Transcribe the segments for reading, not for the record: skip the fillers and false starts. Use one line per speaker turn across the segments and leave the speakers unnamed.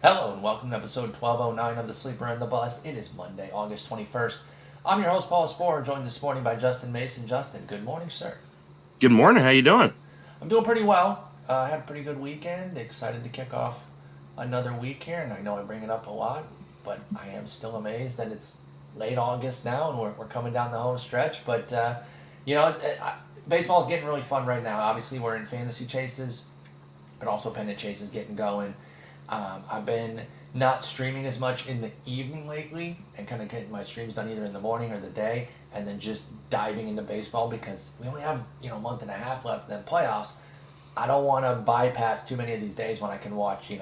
Hello and welcome to episode 1209 of The Sleeper and the Bust. It is Monday, August 21st. I'm your host, Paul Sporer, joined this morning by Justin Mason. Justin, good morning, sir.
Good morning. How you doing?
I'm doing pretty well. I had a pretty good weekend. Excited to kick off another week here, and I know I bring it up a lot, but I am still amazed that it's late August now and we're coming down the home stretch. But, baseball's getting really fun right now. Obviously, we're in fantasy chases, but also pennant chases getting going. I've been not streaming as much in the evening lately and kind of getting my streams done either in the morning or the day and then just diving into baseball because we only have, a month and a half left in the playoffs. I don't want to bypass too many of these days when I can watch,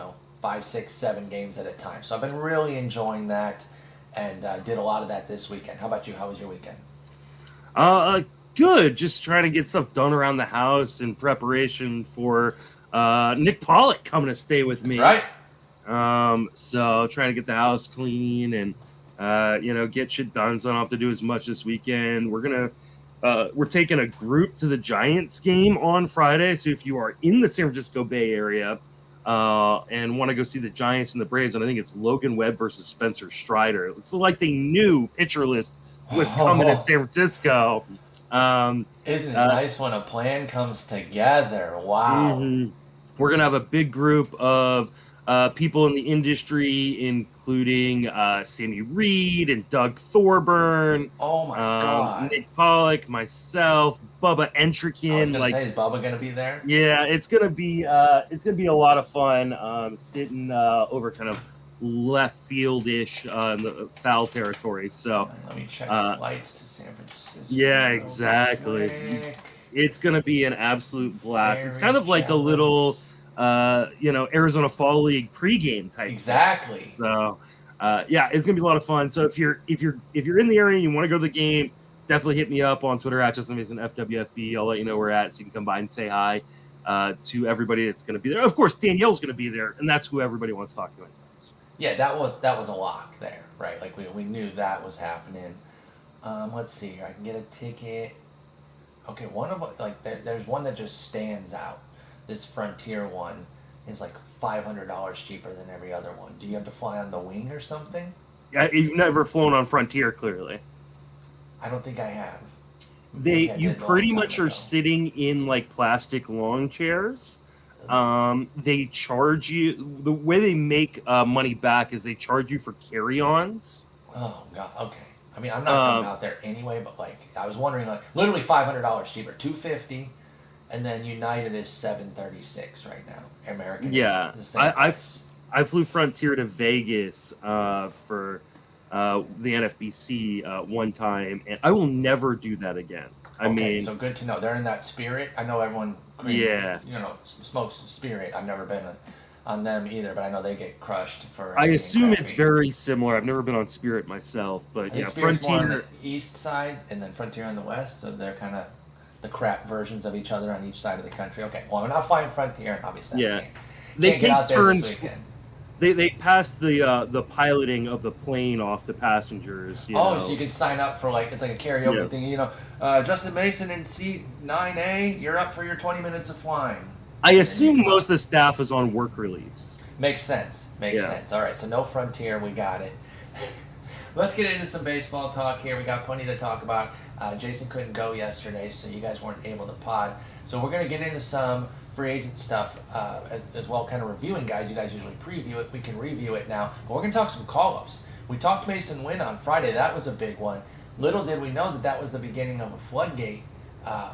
5, 6, 7 games at a time. So I've been really enjoying that and did a lot of that this weekend. How about you? How was your weekend?
Good. Just trying to get stuff done around the house in preparation for Nick Pollock coming to stay with me.
That's
right. So trying to get the house clean and get shit done. So I don't have to do as much this weekend. We're taking a group to the Giants game on Friday. So if you are in the San Francisco Bay Area and want to go see the Giants and the Braves, and I think it's Logan Webb versus Spencer Strider. It's like they knew pitcher list was coming to San Francisco.
Isn't it nice when a plan comes together? Wow.
Mm-hmm. We're going to have a big group of people in the industry, including Sammy Reed and Doug Thorburn.
Oh, my God.
Nick Pollock, myself, Bubba Entrikin.
I was going to say, is Bubba going to be there?
Yeah, it's going to be a lot of fun sitting over kind of left field-ish in the foul territory. So
let me check flights to San Francisco.
Yeah, exactly. It's going to be an absolute blast. It's kind of like a little Arizona Fall League pregame type.
Exactly.
Thing. So it's going to be a lot of fun. So if you're in the area and you want to go to the game, definitely hit me up on Twitter at Justin Mason FWFB. I'll let you know where we're at so you can come by and say hi to everybody that's going to be there. Of course, Danielle's going to be there, and that's who everybody wants to talk to.
Yeah, that was a lock there, right? Like we knew that was happening. Let's see here. I can get a ticket. Okay, one of there's one that just stands out. This Frontier one is like $500 cheaper than every other one. Do you have to fly on the wing or something?
Yeah, you've never flown on Frontier, clearly.
I don't think I have.
You pretty much are sitting in like plastic lawn chairs. They charge you. The way they make money back is they charge you for carry-ons.
Oh God. Okay. I mean, I'm not going out there anyway, but I was wondering, literally $500 cheaper, $250, and then United is $736 right now. American.
Yeah,
is the same
I flew Frontier to Vegas for the NFBC one time, and I will never do that again. I mean,
so good to know. They're in that Spirit. I know everyone. Smokes Spirit. I've never been on them either, but I know they get crushed for.
I assume it's very similar. I've never been on Spirit myself, but yeah,
Spirit's more on the east side, and then Frontier on the west. So they're kind of the crap versions of each other on each side of the country. Okay, well, I'm not flying Frontier, obviously.
Yeah,
they take turns.
They pass the piloting of the plane off to passengers.
So you can sign up for it's like a karaoke thing. Justin Mason in seat 9A, you're up for your 20 minutes of flying.
I assume most of the staff is on work release.
Makes sense. Makes sense. All right, so no Frontier, we got it. Let's get into some baseball talk here. We got plenty to talk about. Jason couldn't go yesterday, so you guys weren't able to pod. So we're going to get into some free agent stuff as well, kind of reviewing guys. You guys usually preview it. We can review it now. But we're going to talk some call-ups. We talked Mason Wynn on Friday. That was a big one. Little did we know that was the beginning of a floodgate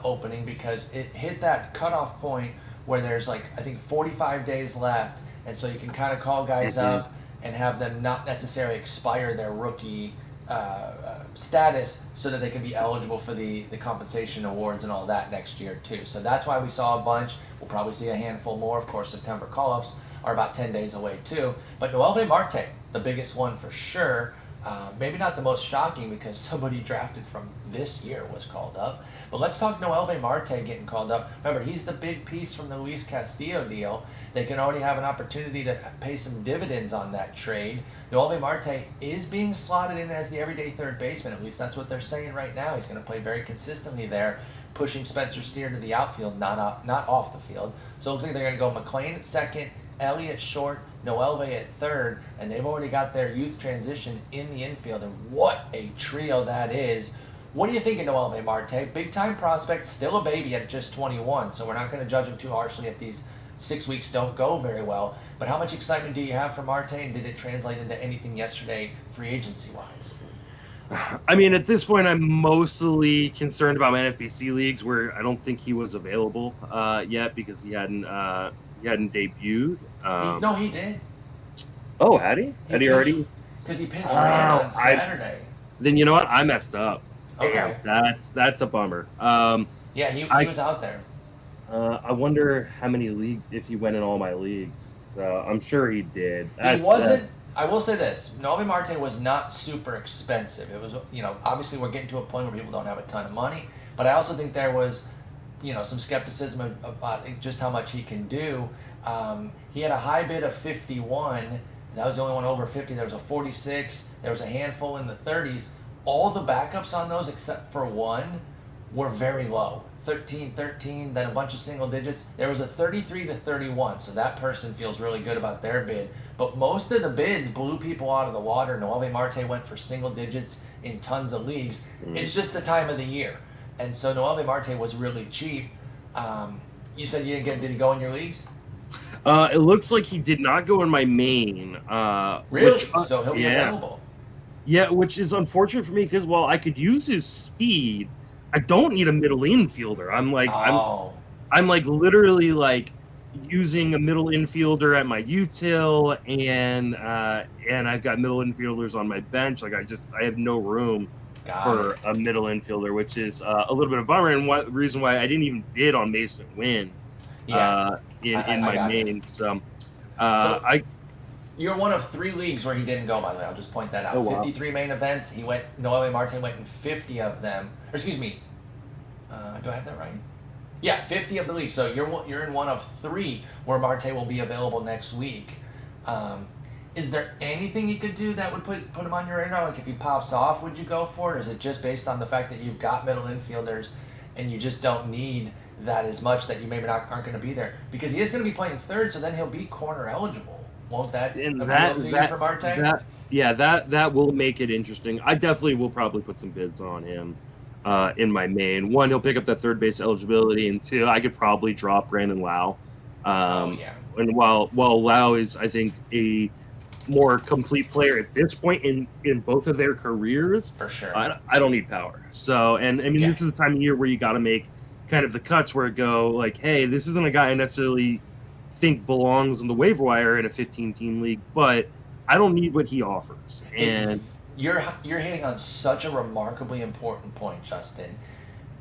opening because it hit that cutoff point where there's I think 45 days left. And so you can kind of call guys up and have them not necessarily expire their rookie status so that they can be eligible for the compensation awards and all that next year too. So that's why we saw a bunch. We'll probably see a handful more. Of course, September call-ups are about 10 days away too. But Noelvi Marte, the biggest one for sure. Maybe not the most shocking because somebody drafted from this year was called up. But let's talk Noelvi Marte getting called up. Remember, he's the big piece from the Luis Castillo deal. They can already have an opportunity to pay some dividends on that trade. Noelvi Marte is being slotted in as the everyday third baseman. At least that's what they're saying right now. He's going to play very consistently there, pushing Spencer Steer to the outfield, not off the field. So it looks like they're going to go McLean at second, Elliott short, Noelvi at third, and they've already got their youth transition in the infield. And what a trio that is. What do you think of Noelvi Marte? Big time prospect, still a baby at just 21, so we're not going to judge him too harshly if these 6 weeks don't go very well. But how much excitement do you have for Marte, and did it translate into anything yesterday free agency wise?
I mean, at this point, I'm mostly concerned about my NFBC leagues where I don't think he was available yet because he hadn't debuted.
No, he did.
Oh, had he? Had he already?
Because he pinched Rand on Saturday.
Then you know what? I messed up.
Okay.
That's a bummer.
Yeah, he was out there.
I wonder how many leagues, if he went in all my leagues. So I'm sure he did.
He wasn't. I will say this: Noelvi Marte was not super expensive. It was, obviously we're getting to a point where people don't have a ton of money, but I also think there was, some skepticism about just how much he can do. He had a high bid of 51. That was the only one over 50. There was a 46. There was a handful in the 30s. All the backups on those, except for one, were very low. 13, then a bunch of single digits. There was a 33 to 31, so that person feels really good about their bid. But most of the bids blew people out of the water. Noelvi Marte went for single digits in tons of leagues. It's just the time of the year. And so Noelvi Marte was really cheap. You said you didn't get him. Did he go in your leagues?
It looks like he did not go in my main.
Really? So he'll be available.
Yeah, which is unfortunate for me because while I could use his speed, I don't need a middle infielder. I'm like literally like using a middle infielder at my util, and I've got middle infielders on my bench. Like I have no room for a middle infielder, which is a little bit of a bummer. And the reason why I didn't even bid on Mason Win in my main. So you're
one of 3 leagues where he didn't go, by the way. I'll just point that out.
Oh, wow.
53 main events. Noelvi Marte went in 50 of them. Or excuse me. Do I have that right? Yeah, 50 of the leagues. So you're in one of 3 where Marte will be available next week. Is there anything you could do that would put him on your radar? Like if he pops off, would you go for it? Or is it just based on the fact that you've got middle infielders and you just don't need that as much that you maybe aren't going to be there? Because he is going to be playing third, so then he'll be corner eligible. Won't that appeal to you for Marte?
That will make it interesting. I definitely will probably put some bids on him in my main. 1, he'll pick up that third base eligibility, and 2, I could probably drop Brandon Lau. And while Lau is, I think, a more complete player at this point in both of their careers,
for sure,
I don't need power. So, and I mean, this is the time of year where you got to make kind of the cuts where it go like, hey, this isn't a guy I necessarily think belongs on the waiver wire in a 15-team league, but I don't need what he offers. And
you're hitting on such a remarkably important point, Justin.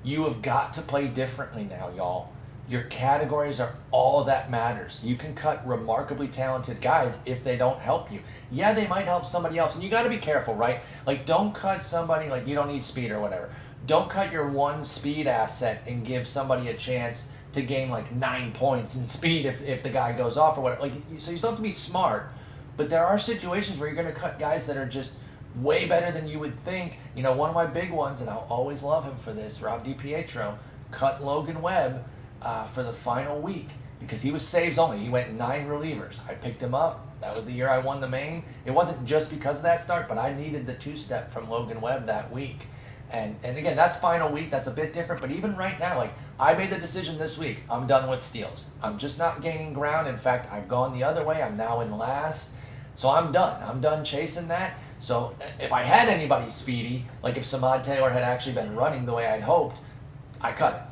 You have got to play differently now, y'all. Your categories are all that matters. You can cut remarkably talented guys if they don't help you. Yeah, they might help somebody else, and you got to be careful, right? Like, don't cut somebody like you don't need speed or whatever. Don't cut your one speed asset and give somebody a chance to gain like 9 points in speed if the guy goes off or whatever. Like, so you still have to be smart, but there are situations where you're going to cut guys that are just way better than you would think. One of my big ones, and I'll always love him for this, Rob DiPietro, cut Logan Webb for the final week because he was saves only. He went 9 relievers. I picked him up. That was the year I won the main. It wasn't just because of that start, but I needed the 2-step from Logan Webb that week. And again, that's final week. That's a bit different. But even right now, like, I made the decision this week. I'm done with steals. I'm just not gaining ground. In fact, I've gone the other way. I'm now in last. So I'm done. I'm done chasing that. So if I had anybody speedy, like if Samad Taylor had actually been running the way I'd hoped, I cut him.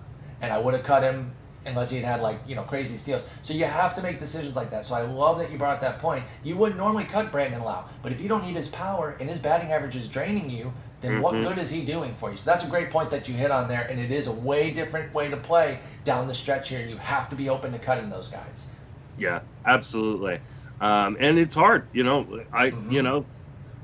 And I would have cut him unless he'd had crazy steals. So you have to make decisions like that. So I love that you brought up that point. You wouldn't normally cut Brandon Lau, but if you don't need his power and his batting average is draining you, then what good is he doing for you? So that's a great point that you hit on there, and it is a way different way to play down the stretch here, and you have to be open to cutting those guys.
Yeah, absolutely. And it's hard,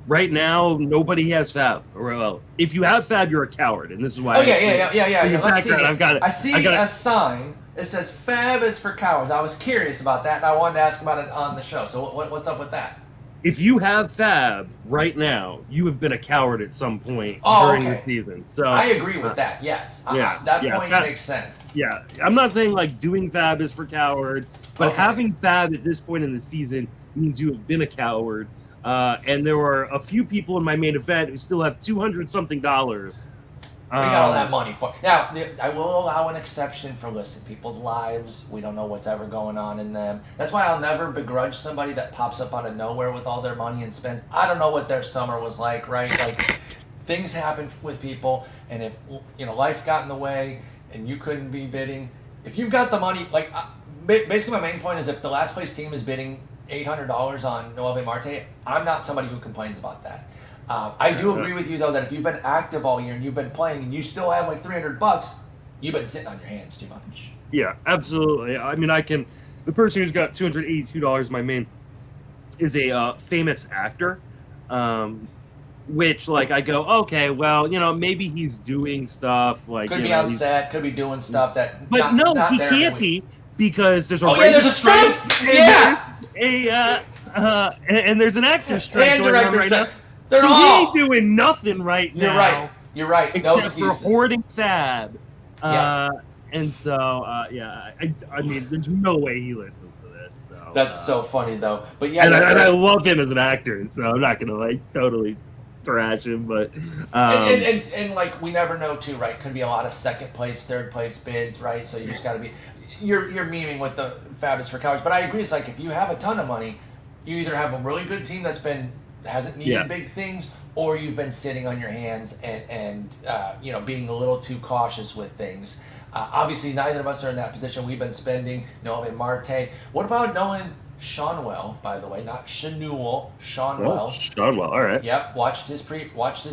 right now, nobody has Fab. Well, if you have Fab, you're a coward, and this is why.
Yeah. Let's see. I see
a
sign. It says Fab is for cowards. I was curious about that, and I wanted to ask about it on the show. So what's up with that?
if you have Fab right now, you have been a coward at some point during the season. So
I agree with that. Yes, that point makes sense.
Yeah, I'm not saying like doing Fab is for coward, but having Fab at this point in the season means you have been a coward. And there were a few people in my main event who still have $200-something.
We got all that money for. Now, I will allow an exception for, listen, people's lives. We don't know what's ever going on in them. That's why I'll never begrudge somebody that pops up out of nowhere with all their money and spends. I don't know what their summer was like, right? Like, things happen with people, and if life got in the way and you couldn't be bidding, if you've got the money, like, basically my main point is if the last place team is bidding $800 on Noelvi Marte, I'm not somebody who complains about that. I do agree with you, though, that if you've been active all year and you've been playing and you still have like $300, you've been sitting on your hands too much.
Yeah, absolutely. I mean, the person who's got $282, my main, is a famous actor, which, like, I go, okay, well, maybe he's doing stuff like
could be on set, could be doing stuff that.
But not he can't be because there's a
there's a strike.
And there's an actor strike going on right now.
So
he ain't doing nothing right now.
You're right.
Except for hoarding Fab. And so, I mean, there's no way he listens to this. So
that's so funny, though. But yeah,
and I love him as an actor, so I'm not gonna like totally thrash him. But
and like we never know too, right? Could be a lot of second place, third place bids, right? So you just got to be. You're memeing with the Fab is for cowards, but I agree. It's like if you have a ton of money, you either have a really good team hasn't needed big things, or you've been sitting on your hands and being a little too cautious with things. Obviously, neither of us are in that position. We've been spending Noelvi Marte. What about Nolan Schanuel, by the way, not Schanuel, Schanuel.
Oh, Schanuel, all right.
Yep, watched his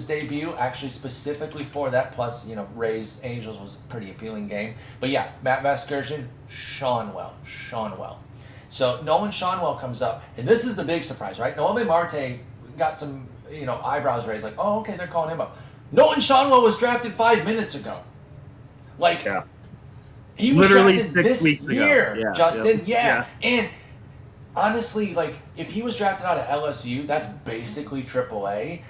debut, actually specifically for that. Plus, Rays Angels was a pretty appealing game. But yeah, Matt Vasgersian, Schanuel. So Nolan Schanuel comes up, and this is the big surprise, right? Noelvi Marte got some, eyebrows raised, like, oh, okay, they're calling him up. Nolan Schanuel was drafted 5 minutes ago. Like, he was
literally
drafted
6 weeks
this year,
ago.
Justin. Yeah. And honestly, like, if he was drafted out of LSU, that's basically AAA,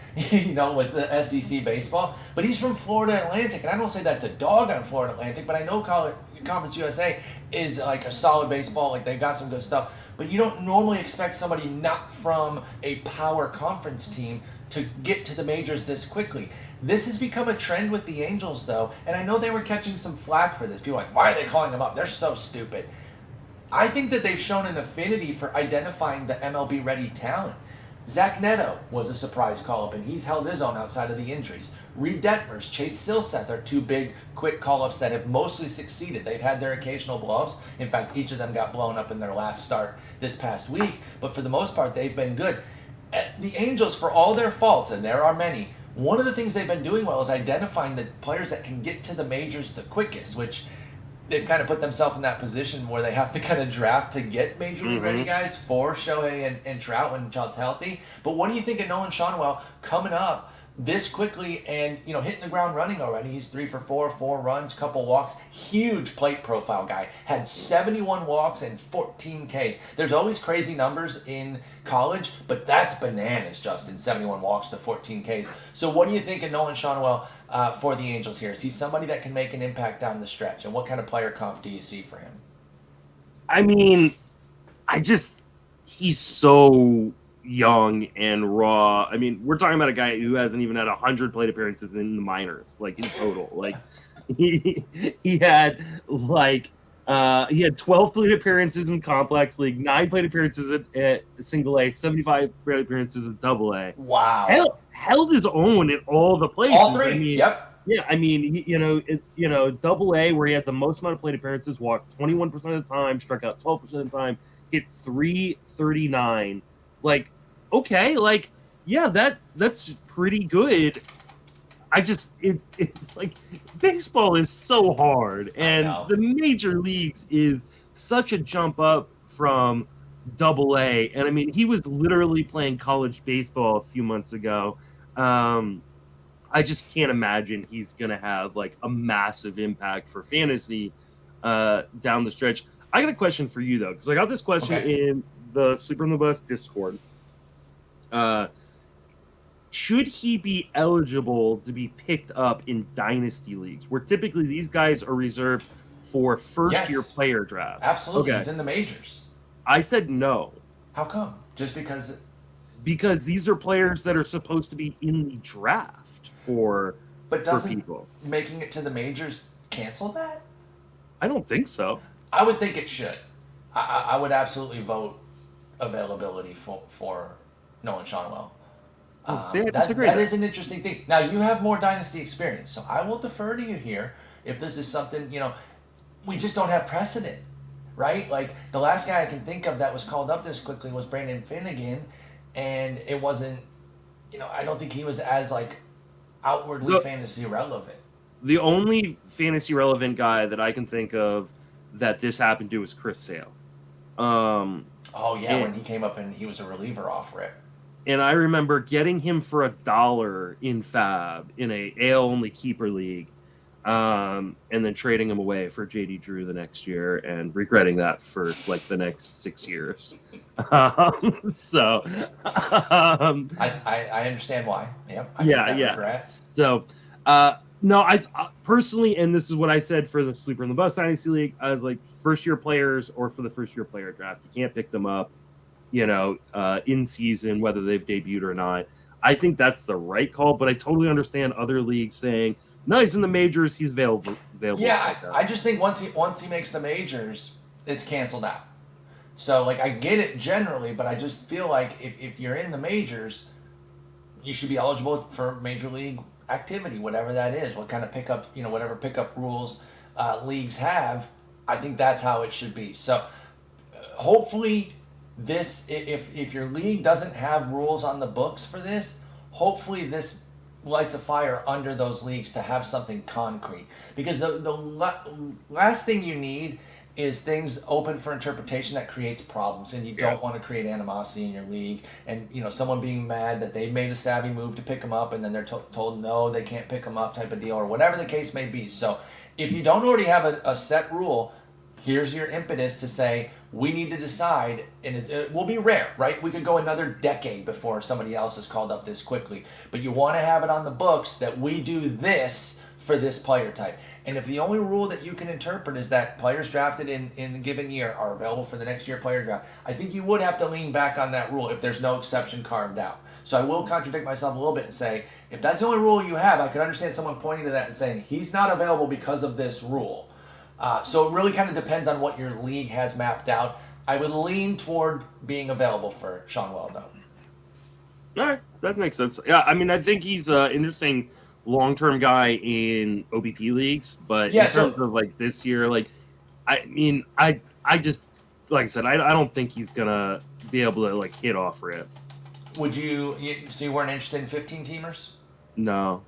with the SEC baseball. But he's from Florida Atlantic, and I don't say that to dog on Florida Atlantic, but I know Conference USA is like a solid baseball. Like, they've got some good stuff. But you don't normally expect somebody not from a power conference team to get to the majors this quickly. This has become a trend with the Angels, though, and I know they were catching some flack for this. People are like, why are they calling them up? They're so stupid. I think that they've shown an affinity for identifying the MLB-ready talent. Zach Neto was a surprise call-up, and he's held his own outside of the injuries. Reed Detmers, Chase Silseth are two big, quick call-ups that have mostly succeeded. They've had their occasional blow-ups. In fact, each of them got blown up in their last start this past week, but for the most part, they've been good. The Angels, for all their faults, and there are many, one of the things they've been doing well is identifying the players that can get to the majors the quickest, which they've kind of put themselves in that position where they have to kind of draft to get major league ready guys for Shohei and Trout when Trout's healthy. But what do you think of Nolan Schanuel coming up this quickly and hitting the ground running already? He's 3 for 4 runs, couple walks, huge plate profile guy. Had 71 walks and 14 Ks. There's always crazy numbers in college, but that's bananas, Justin. 71 walks to 14 Ks. So what do you think of Nolan Schanuel for the Angels here? Is he somebody that can make an impact down the stretch? And what kind of player comp do you see for him?
I mean, he's so young and raw. I mean, we're talking about a guy who hasn't even had 100 plate appearances in the minors, like in total. Like he had 12 plate appearances in complex league, 9 plate appearances at single A, 75 plate appearances at double A.
Wow.
Held his own in all the places.
All three.
I mean,
yep.
Yeah, I mean, double A where he had the most amount of plate appearances, walked 21% of the time, struck out 12% of the time, hit .339. Like, okay, like, yeah, that's pretty good. It's like baseball is so hard, and the major leagues is such a jump up from double A. And I mean, he was literally playing college baseball a few months ago. I just can't imagine he's going to have like a massive impact for fantasy down the stretch. I got a question for you, though, because I got this question in the Sleeper in the Bus Discord. Should he be eligible to be picked up in dynasty leagues, where typically these guys are reserved for first-year
Yes,
player drafts?
absolutely.
Okay,
He's in the majors.
I said no.
How come? Just because?
Because these are players that are supposed to be in the draft for
But doesn't
people.
making it to the majors cancel that?
I don't think so.
I would think it should. I would absolutely vote availability for Nolan Schanuel.
See, I disagree.
That is an interesting thing. Now, you have more dynasty experience, so I will defer to you here if this is something, we just don't have precedent, right? Like, the last guy I can think of that was called up this quickly was Brandon Finnegan, and it wasn't, I don't think he was as, like, outwardly fantasy relevant.
The only fantasy relevant guy that I can think of that this happened to was Chris Sale.
When he came up and he was a reliever off rip.
And I remember getting him for $1 in Fab in a AL only keeper league, and then trading him away for JD Drew the next year and regretting that for like the next 6 years.
I understand why. Yep. Regret.
So, no, I personally, and this is what I said for the Sleeper in the Bus Dynasty League, I was like, first-year players or for the first-year player draft, you can't pick them up, in season, whether they've debuted or not. I think that's the right call, but I totally understand other leagues saying, no, he's in the majors, he's available.
Yeah, I just think once he makes the majors, it's canceled out. So, like, I get it generally, but I just feel like if you're in the majors, you should be eligible for major league activity, whatever that is, what kind of pickup, whatever pickup rules leagues have. I think that's how it should be. So, hopefully, if your league doesn't have rules on the books for this, hopefully this lights a fire under those leagues to have something concrete. Because the last thing you need is things open for interpretation that creates problems, and you don't want to create animosity in your league, and someone being mad that they made a savvy move to pick them up and then they're told no, they can't pick them up type of deal, or whatever the case may be. So if you don't already have a set rule, here's your impetus to say, we need to decide, and it will be rare, right? We could go another decade before somebody else is called up this quickly. But you want to have it on the books that we do this for this player type. And if the only rule that you can interpret is that players drafted in a given year are available for the next year player draft, I think you would have to lean back on that rule if there's no exception carved out. So I will contradict myself a little bit and say, if that's the only rule you have, I could understand someone pointing to that and saying, he's not available because of this rule. So it really kind of depends on what your league has mapped out. I would lean toward being available for Schanuel, though.
All right, that makes sense. Yeah, I mean, I think he's an interesting long-term guy in OBP leagues, but in terms of like this year, like, I mean, I just, like I said, I don't think he's gonna be able to like hit off rip.
Would you weren't interested in 15-teamers?
No.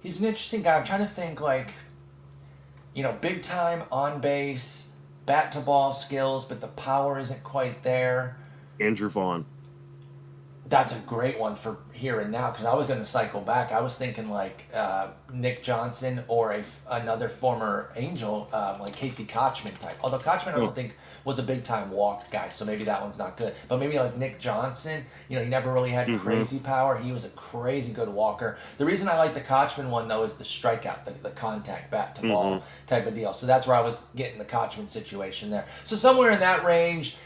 He's an interesting guy. I'm trying to think, like, big time on base, bat to ball skills, but the power isn't quite there.
Andrew Vaughn.
That's a great one for here and now, because I was going to cycle back. I was thinking like Nick Johnson or another former Angel, like Casey Kochman type. Although Kochman I don't think was a big time walk guy, so maybe that one's not good. But maybe like Nick Johnson, he never really had crazy power. He was a crazy good walker. The reason I like the Kochman one though is the strikeout, the contact bat to ball type of deal. So that's where I was getting the Kochman situation there. So somewhere in that range.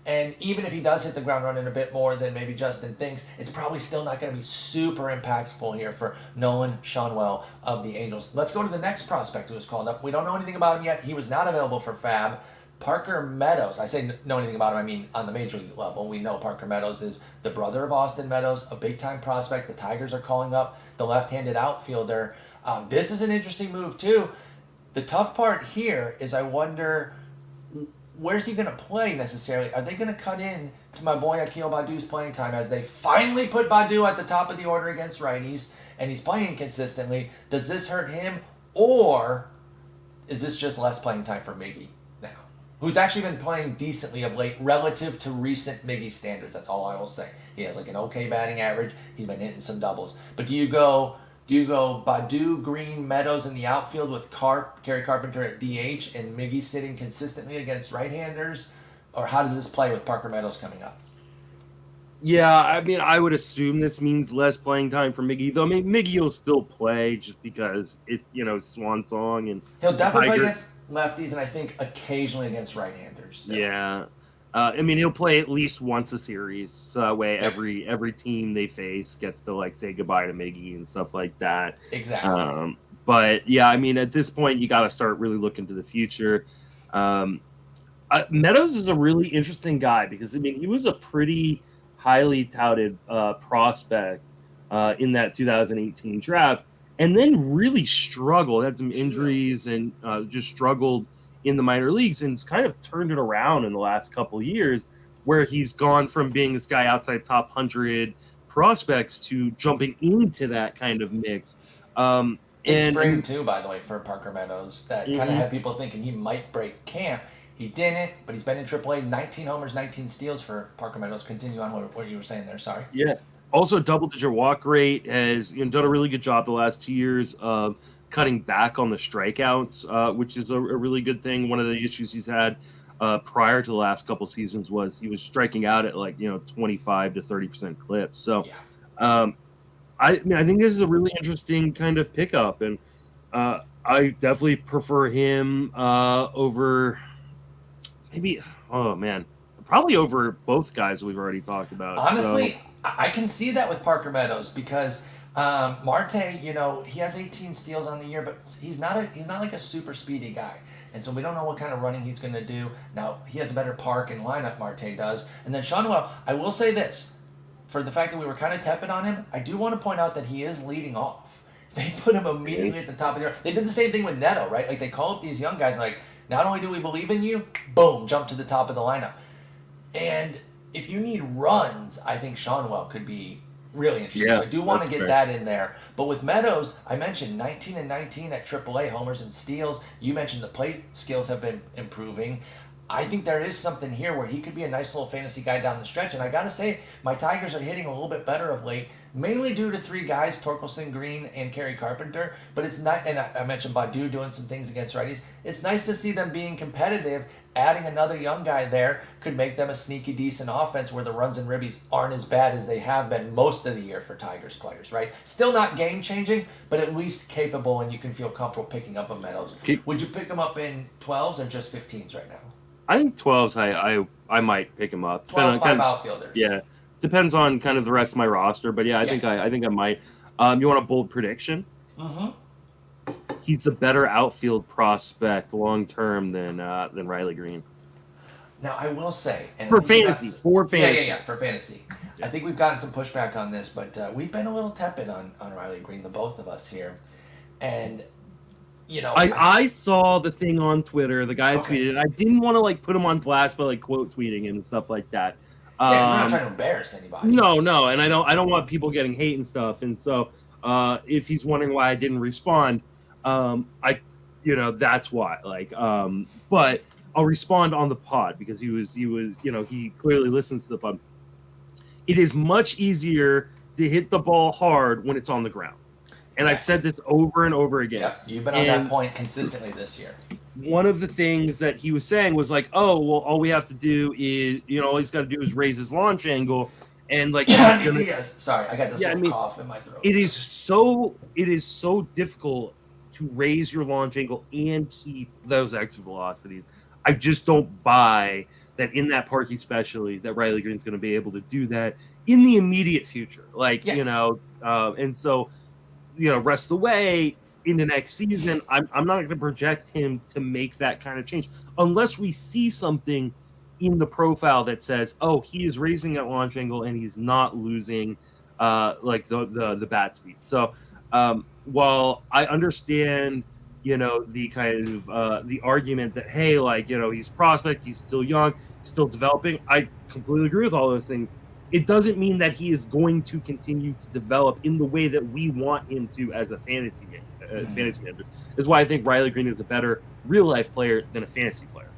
And even if he does hit the ground running a bit more than maybe Justin thinks, it's probably still not going to be super impactful here for Nolan Schanuel of the Angels. Let's go to the next prospect who was called up. We don't know anything about him yet. He was not available for Fab. Parker Meadows. I say know anything about him, I mean on the major league level. We know Parker Meadows is the brother of Austin Meadows, a big-time prospect. The Tigers are calling up the left-handed outfielder. This is an interesting move, too. The tough part here is I wonder, where's he going to play necessarily? Are they going to cut in to my boy Akil Badu's playing time as they finally put Badu at the top of the order against righties and he's playing consistently? Does this hurt him, or is this just less playing time for Miggy now, who's actually been playing decently of late relative to recent Miggy standards? That's all I will say. He has like an okay batting average. He's been hitting some doubles. But do you go Badu, Greene, Meadows in the outfield with Kerry Carpenter at DH, and Miggy sitting consistently against right-handers? Or how does this play with Parker Meadows coming up?
Yeah, I mean, I would assume this means less playing time for Miggy, though. I mean, Miggy will still play just because it's, swan song and
He'll
the
definitely play
Tiger.
against lefties, and I think occasionally against right-handers still.
Yeah. I mean, he'll play at least once a series, so that way
Yeah.
every team they face gets to like say goodbye to Miggy and stuff like that.
Exactly.
But yeah, I mean, at this point, you got to start really looking to the future. Um, Meadows is a really interesting guy because I mean, he was a pretty highly touted prospect in that 2018 draft, and then really struggled, had some injuries, and just struggled in the minor leagues, and kind of turned it around in the last couple of years, where he's gone from being this guy outside top 100 prospects to jumping into that kind of mix.
Big spring
And
too, by the way, for Parker Meadows. That kind of
mhm.
had people thinking he might break camp. He didn't, but he's been in AAA. 19 homers, 19 steals for Parker Meadows. Continue on what you were saying there. Sorry.
Yeah. Also, double-digit walk rate has done a really good job the last 2 years of cutting back on the strikeouts, which is a really good thing. One of the issues he's had prior to the last couple seasons was he was striking out at 25 to 30% clips. So,
Yeah.
um, I mean, I think this is a really interesting kind of pickup, and I definitely prefer him over maybe. Oh man, probably over both guys we've already talked about. So.
Honestly, I can see that with Parker Meadows because Marte, he has 18 steals on the year, but he's not like a super speedy guy. And so we don't know what kind of running he's going to do. Now, he has a better park and lineup, Marte does. And then Schanuel, I will say this. For the fact that we were kind of tepid on him, I do want to point out that he is leading off. They put him immediately at the top of the order. They did the same thing with Neto, right? Like, they call up these young guys like, not only do we believe in you, boom, jump to the top of the lineup. And if you need runs, I think Schanuel could be really interesting.
Yeah,
So I do want to
that's
get
fair.
that in there. But with Meadows, I mentioned 19 and 19 at AAA, homers and steals. You mentioned the plate skills have been improving. I think there is something here where he could be a nice little fantasy guy down the stretch. And I got to say, my Tigers are hitting a little bit better of late, mainly due to three guys, Torkelson, Greene, and Kerry Carpenter. But it's not, and I mentioned Badu doing some things against righties. It's nice to see them being competitive. Adding another young guy there could make them a sneaky, decent offense where the runs and ribbies aren't as bad as they have been most of the year for Tigers players, right? Still not game changing, but at least capable, and you can feel comfortable picking up a Meadows. Would you pick them up in 12s or just 15s right now?
I think 12s. I might pick him up.
12, five outfielders.
Yeah, depends on kind of the rest of my roster, but yeah, I think I might. You want a bold prediction?
Mm-hmm.
He's the better outfield prospect long term than Riley Greene.
Now I will say, and
For fantasy.
Yeah, for fantasy.
Yeah.
I think we've gotten some pushback on this, but we've been a little tepid on Riley Greene, the both of us here, and
I saw the thing on Twitter. The guy
Okay.
tweeted. I didn't want to put him on blast by quote tweeting him and stuff like that.
Yeah, 'cause we're not trying to embarrass anybody.
No, and I don't want people getting hate and stuff. And so, if he's wondering why I didn't respond, that's why. But I'll respond on the pod because he clearly listens to the pod. It is much easier to hit the ball hard when it's on the ground, and I've said this over and over again.
Yep, you've been on that point consistently this year.
One of the things that he was saying was oh, well, all we have to do is, all he's got to do is raise his launch angle, and
Sorry, I got this little cough in my throat.
It is so difficult to raise your launch angle and keep those exit velocities. I just don't buy that in that park, especially that Riley Greene's going to be able to do that in the immediate future. And so, rest of the way into next season, I'm not going to project him to make that kind of change unless we see something in the profile that says, oh, he is raising that launch angle and he's not losing the bat speed. So while I understand, the kind of the argument that, hey, he's prospect, he's still young, he's still developing. I completely agree with all those things. It doesn't mean that he is going to continue to develop in the way that we want him to as a fantasy game. Fantasy manager is why I think Riley Greene is a better real life player than a fantasy player.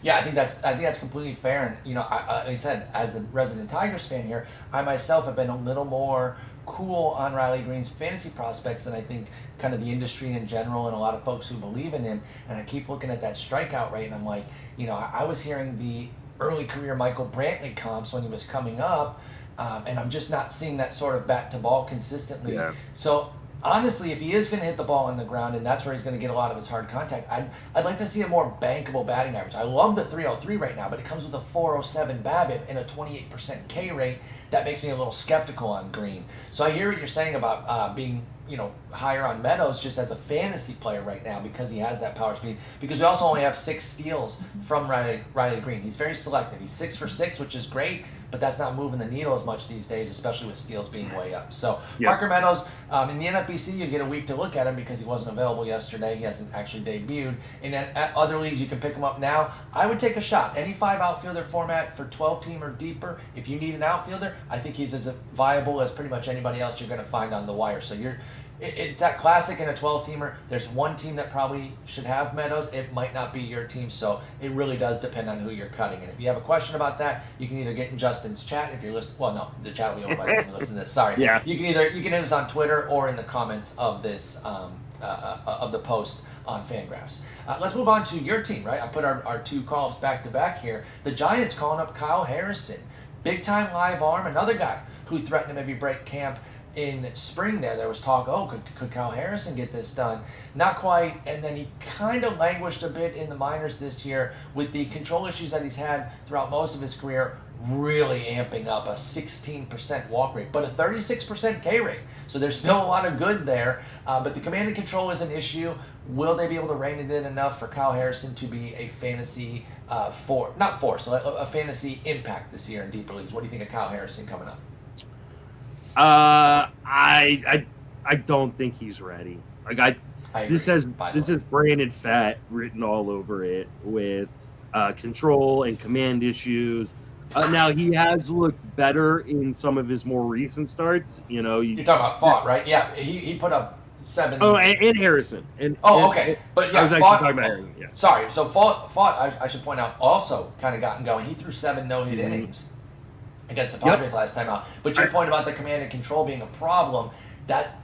Yeah, I think that's completely fair. And like I said, as the resident Tigers fan here, I myself have been a little more cool on Riley Greene's fantasy prospects than I think kind of the industry in general and a lot of folks who believe in him. And I keep looking at that strikeout rate, and I'm like, I was hearing the early career Michael Brantley comps when he was coming up. and I'm just not seeing that sort of bat to ball consistently.
Yeah.
So honestly, if he is going to hit the ball on the ground and that's where he's going to get a lot of his hard contact, I'd like to see a more bankable batting average. I love the 303 right now, but it comes with a 407 BABIP and a 28% K rate. That makes me a little skeptical on Greene. So I hear what you're saying about being higher on Meadows just as a fantasy player right now because he has that power speed. Because we also only have 6 steals from Riley Greene. He's very selective. He's 6 for 6, which is great, but that's not moving the needle as much these days, especially with steals being way up. So Parker Meadows, in the NFBC, you get a week to look at him because he wasn't available yesterday. He hasn't actually debuted. And at other leagues, you can pick him up now. I would take a shot. Any 5 outfielder format for 12-team or deeper, if you need an outfielder, I think he's as viable as pretty much anybody else you're going to find on the wire. So it's that classic in a 12-teamer. There's one team that probably should have Meadows. It might not be your team, so it really does depend on who you're cutting. And if you have a question about that, you can either get in Justin's chat if you're listening. Well, no, the chat will be over by the time you listen to this. Sorry.
Yeah.
You can hit us on Twitter or in the comments of this of the post on Fangraphs. Let's move on to your team, right? I put our 2 call-ups back to back here. The Giants calling up Kyle Harrison, big-time live arm, another guy who threatened to maybe break camp in spring. There was talk, could Kyle Harrison get this done? Not quite, and then he kind of languished a bit in the minors this year with the control issues that he's had throughout most of his career, really amping up a 16% walk rate, but a 36% K rate. So there's still a lot of good there, but the command and control is an issue. Will they be able to rein it in enough for Kyle Harrison to be a fantasy a fantasy impact this year in deeper leagues? What do you think of Kyle Harrison coming up?
I don't think he's ready. Like this has branded fat written all over it with control and command issues. Now he has looked better in some of his more recent starts. You're talking
about Fought, right? Yeah, he put up 7.
Oh, and Harrison.
Okay, but yeah,
I was actually talking about Harrison. Yeah.
Sorry, so Fought, I should point out, also kind of gotten going. He threw 7 no-hit innings against the Padres last time out. But your point about the command and control being a problem,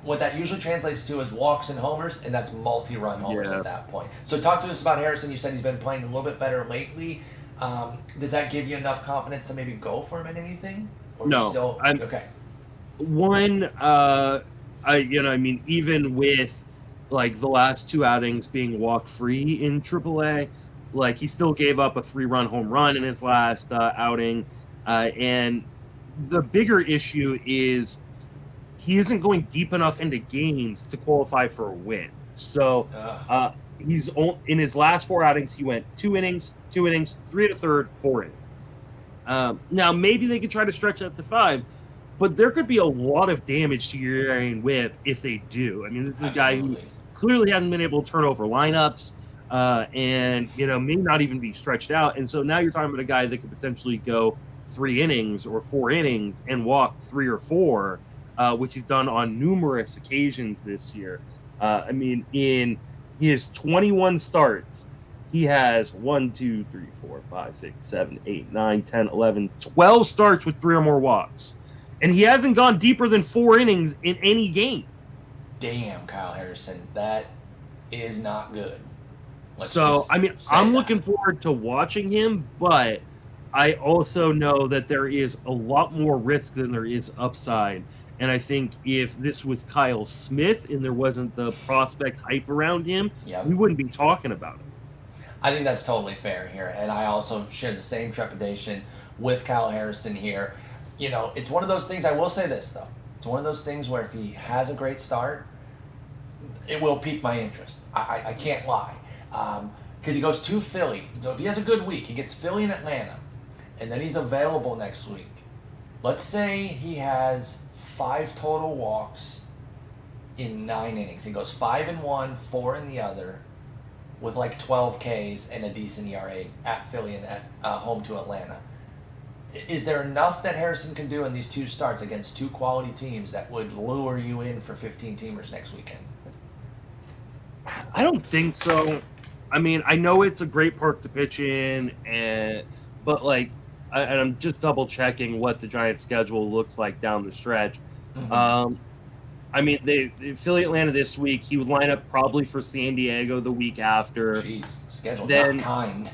what that usually translates to is walks and homers, and that's multi-run homers at that point. So talk to us about Harrison. You said he's been playing a little bit better lately. Does that give you enough confidence to maybe go for him in anything? Or
no.
Okay.
One, even with like the last 2 outings being walk-free in AAA, like he still gave up a 3-run home run in his last outing. And the bigger issue is he isn't going deep enough into games to qualify for a win. So he's in his last 4 outings, he went 2 innings, 3 1/3, 4 innings. Now maybe they could try to stretch it up to 5, but there could be a lot of damage to your area whip if they do. I mean, this is a guy who clearly hasn't been able to turn over lineups, and may not even be stretched out. And so now you're talking about a guy that could potentially go 3 innings or 4 innings and walk 3 or 4, which he's done on numerous occasions this year. In his 21 starts, he has 1, 2, 3, 4, 5, 6, 7, 8, 9, 10, 11, 12 starts with 3 or more walks. And he hasn't gone deeper than 4 innings in any game.
Damn, Kyle Harrison. That is not good.
I'm looking forward to watching him, but I also know that there is a lot more risk than there is upside. And I think if this was Kyle Smith and there wasn't the prospect hype around him, we wouldn't be talking about him.
I think that's totally fair here. And I also share the same trepidation with Kyle Harrison here. It's one of those things, I will say this, though. It's one of those things where if he has a great start, it will pique my interest. I can't lie. Because he goes to Philly. So if he has a good week, he gets Philly and Atlanta, and then he's available next week. Let's say he has 5 total walks in 9 innings. He goes 5 in one, 4 in the other, with like 12 Ks and a decent ERA at Philly and at home to Atlanta. Is there enough that Harrison can do in these 2 starts against 2 quality teams that would lure you in for 15-teamers next weekend?
I don't think so. I mean, I know it's a great park to pitch in, but I'm just double checking what the Giants' schedule looks like down the stretch. They Philly Atlanta this week. He would line up probably for San Diego the week after.
Jeez, schedule
then
not kind.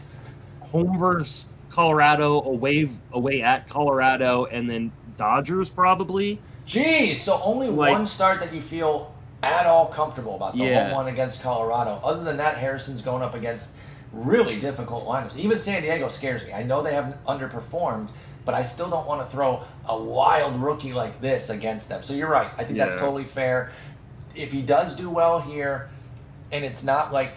Home versus Colorado, away at Colorado, and then Dodgers probably.
Geez, so only one start that you feel at all comfortable about, the home one against Colorado. Other than that, Harrison's going up against really difficult lineups. Even San Diego scares me. I know they have underperformed, but I still don't want to throw a wild rookie like this against them. So you're right. I think that's totally fair. If he does do well here, and it's not like,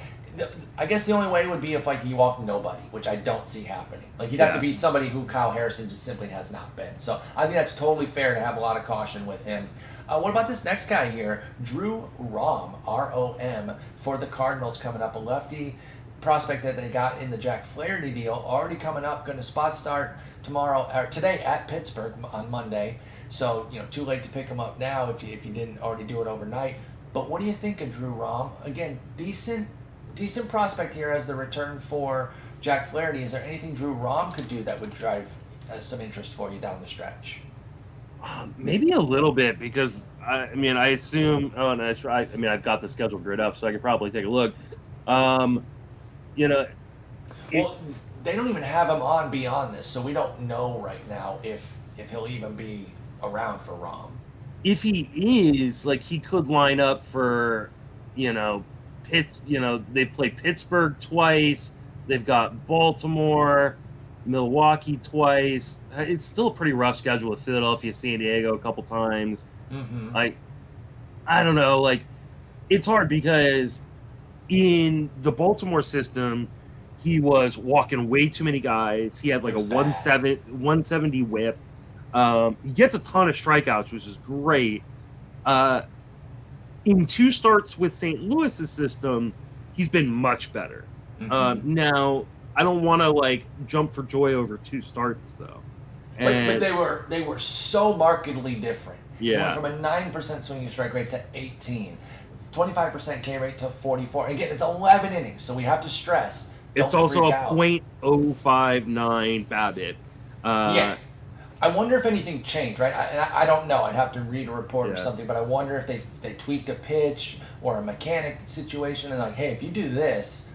I guess the only way would be if like he walked nobody, which I don't see happening. Like he'd have to be somebody who Kyle Harrison just simply has not been. So I think that's totally fair to have a lot of caution with him. What about this next guy here, Drew Rom, R-O-M, for the Cardinals coming up, a lefty prospect that they got in the Jack Flaherty deal, already coming up, going to spot start today at Pittsburgh on Monday. So, too late to pick him up now if you didn't already do it overnight. But what do you think of Drew Rom? Again, decent prospect here as the return for Jack Flaherty. Is there anything Drew Rom could do that would drive some interest for you down the stretch?
Maybe a little bit, because I assume. I've got the schedule grid up, so I could probably take a look. Well,
they don't even have him on beyond this, so we don't know right now if he'll even be around for Rom.
If he is, he could line up for, they play Pittsburgh twice. They've got Baltimore, Milwaukee twice. It's still a pretty rough schedule with Philadelphia, San Diego a couple times.
Mm-hmm.
I don't know. It's hard because in the Baltimore system, he was walking way too many guys. He had a 170 whip. He gets a ton of strikeouts, which is great. In 2 starts with St. Louis's system, he's been much better.
Mm-hmm.
Now, I don't want to jump for joy over 2 starts though.
But they were so markedly different.
Yeah.
He went from a 9% swinging strike rate to 18, 25% K rate to 44. Again, it's 11 innings, so we have to stress.
It's also a .059 BABIP.
Yeah. I wonder if anything changed, right? I don't know. I'd have to read a report or something, but I wonder if they tweaked a pitch or a mechanic situation and hey, if you do this,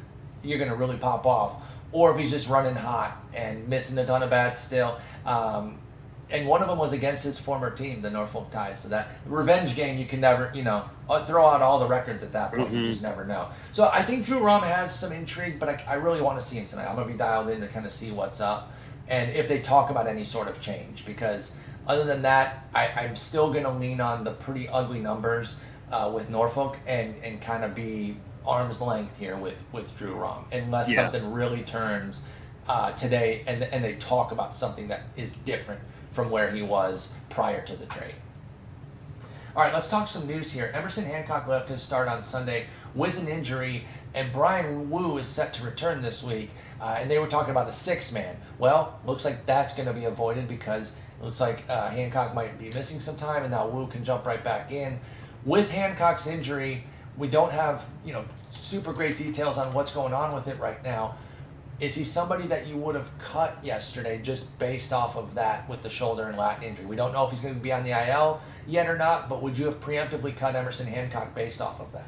you're going to really pop off. Or if he's just running hot and missing a ton of bats still. And one of them was against his former team, the Norfolk Tides. So that revenge game, you can never, throw out all the records at that point. Mm-hmm. You just never know. So I think Drew Rom has some intrigue, but I really want to see him tonight. I'm going to be dialed in to kind of see what's up and if they talk about any sort of change. Because other than that, I'm still going to lean on the pretty ugly numbers with Norfolk and kind of be arm's length here with Drew Rom, unless something really turns today and they talk about something that is different from where he was prior to the trade. All right, let's talk some news here. Emerson Hancock left his start on Sunday with an injury, and Bryan Woo is set to return this week, and they were talking about a 6-man. Well, looks like that's going to be avoided because it looks like Hancock might be missing some time, and now Woo can jump right back in. With Hancock's injury, we don't have super great details on what's going on with it right now. Is he somebody that you would have cut yesterday just based off of that with the shoulder and lat injury? We don't know if he's going to be on the IL yet or not, but would you have preemptively cut Emerson Hancock based off of that?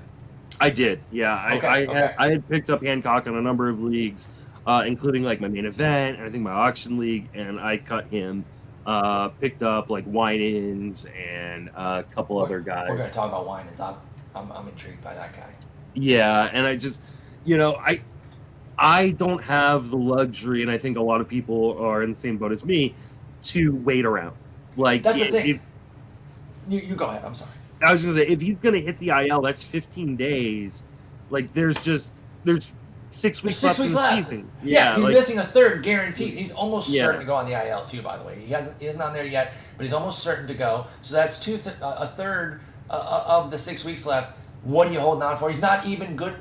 I did, yeah. I had picked up Hancock in a number of leagues, including my main event and I think my auction league, and I cut him. Picked up Winans and a couple other guys.
We're going to talk about Winans. I'm intrigued by that guy.
Yeah, and I just, I don't have the luxury, and I think a lot of people are in the same boat as me, to wait around.
That's the thing. You go ahead. I'm sorry.
I was going to say, if he's going to hit the IL, that's 15 days. There's 6 weeks left in the season.
Yeah, he's missing a third guaranteed. He's almost certain to go on the IL too, by the way. He isn't on there yet, but he's almost certain to go. So that's a third of the 6 weeks left. What are you holding on for? He's not even good.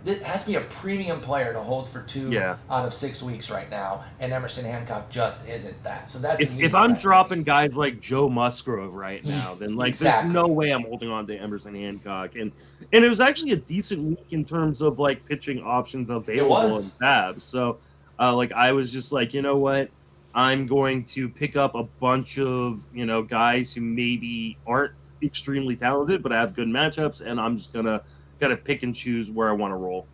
It has to be a premium player to hold for 2 out of 6 weeks right now, and Emerson Hancock just isn't that. So that's
if I'm dropping guys like Joe Musgrove right now, then there's no way I'm holding on to Emerson Hancock. And it was actually a decent week in terms of pitching options available in Fab. So I was just you know what? I'm going to pick up a bunch of guys who maybe aren't extremely talented but have good matchups, and I'm just gonna pick and choose where I want to roll.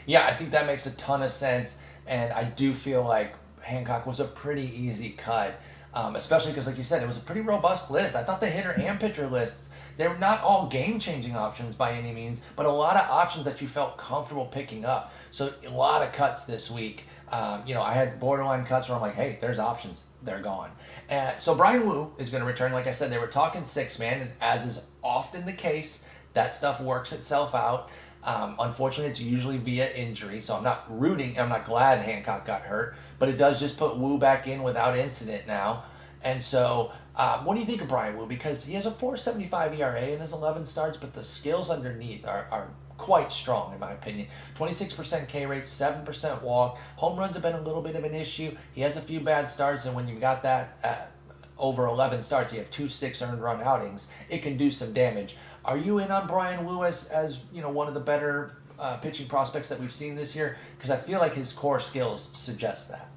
Yeah, I think that makes a ton of sense, and I do feel like Hancock was a pretty easy cut. especially because, like you said, it was a pretty robust list. I thought the hitter and pitcher lists, they were not all game-changing options by any means, but a lot of options that you felt comfortable picking up. So a lot of cuts this week. I had borderline cuts where I'm like, hey, there's options. They're gone. So Bryan Woo is going to return. Like I said, they were talking 6-man, and as is often the case, that stuff works itself out. Unfortunately, it's usually via injury, so I'm not glad Hancock got hurt, but it does just put Woo back in without incident now. And so, what do you think of Bryan Woo? Because he has a 4.75 ERA in his 11 starts, but the skills underneath are quite strong, in my opinion. 26% K rate, 7% walk. Home runs have been a little bit of an issue. He has a few bad starts, and when you've got that over 11 starts, you have 2 6 earned run outings, it can do some damage. Are you in on Bryan Woo as one of the better pitching prospects that we've seen this year? Because I feel like his core skills suggest that.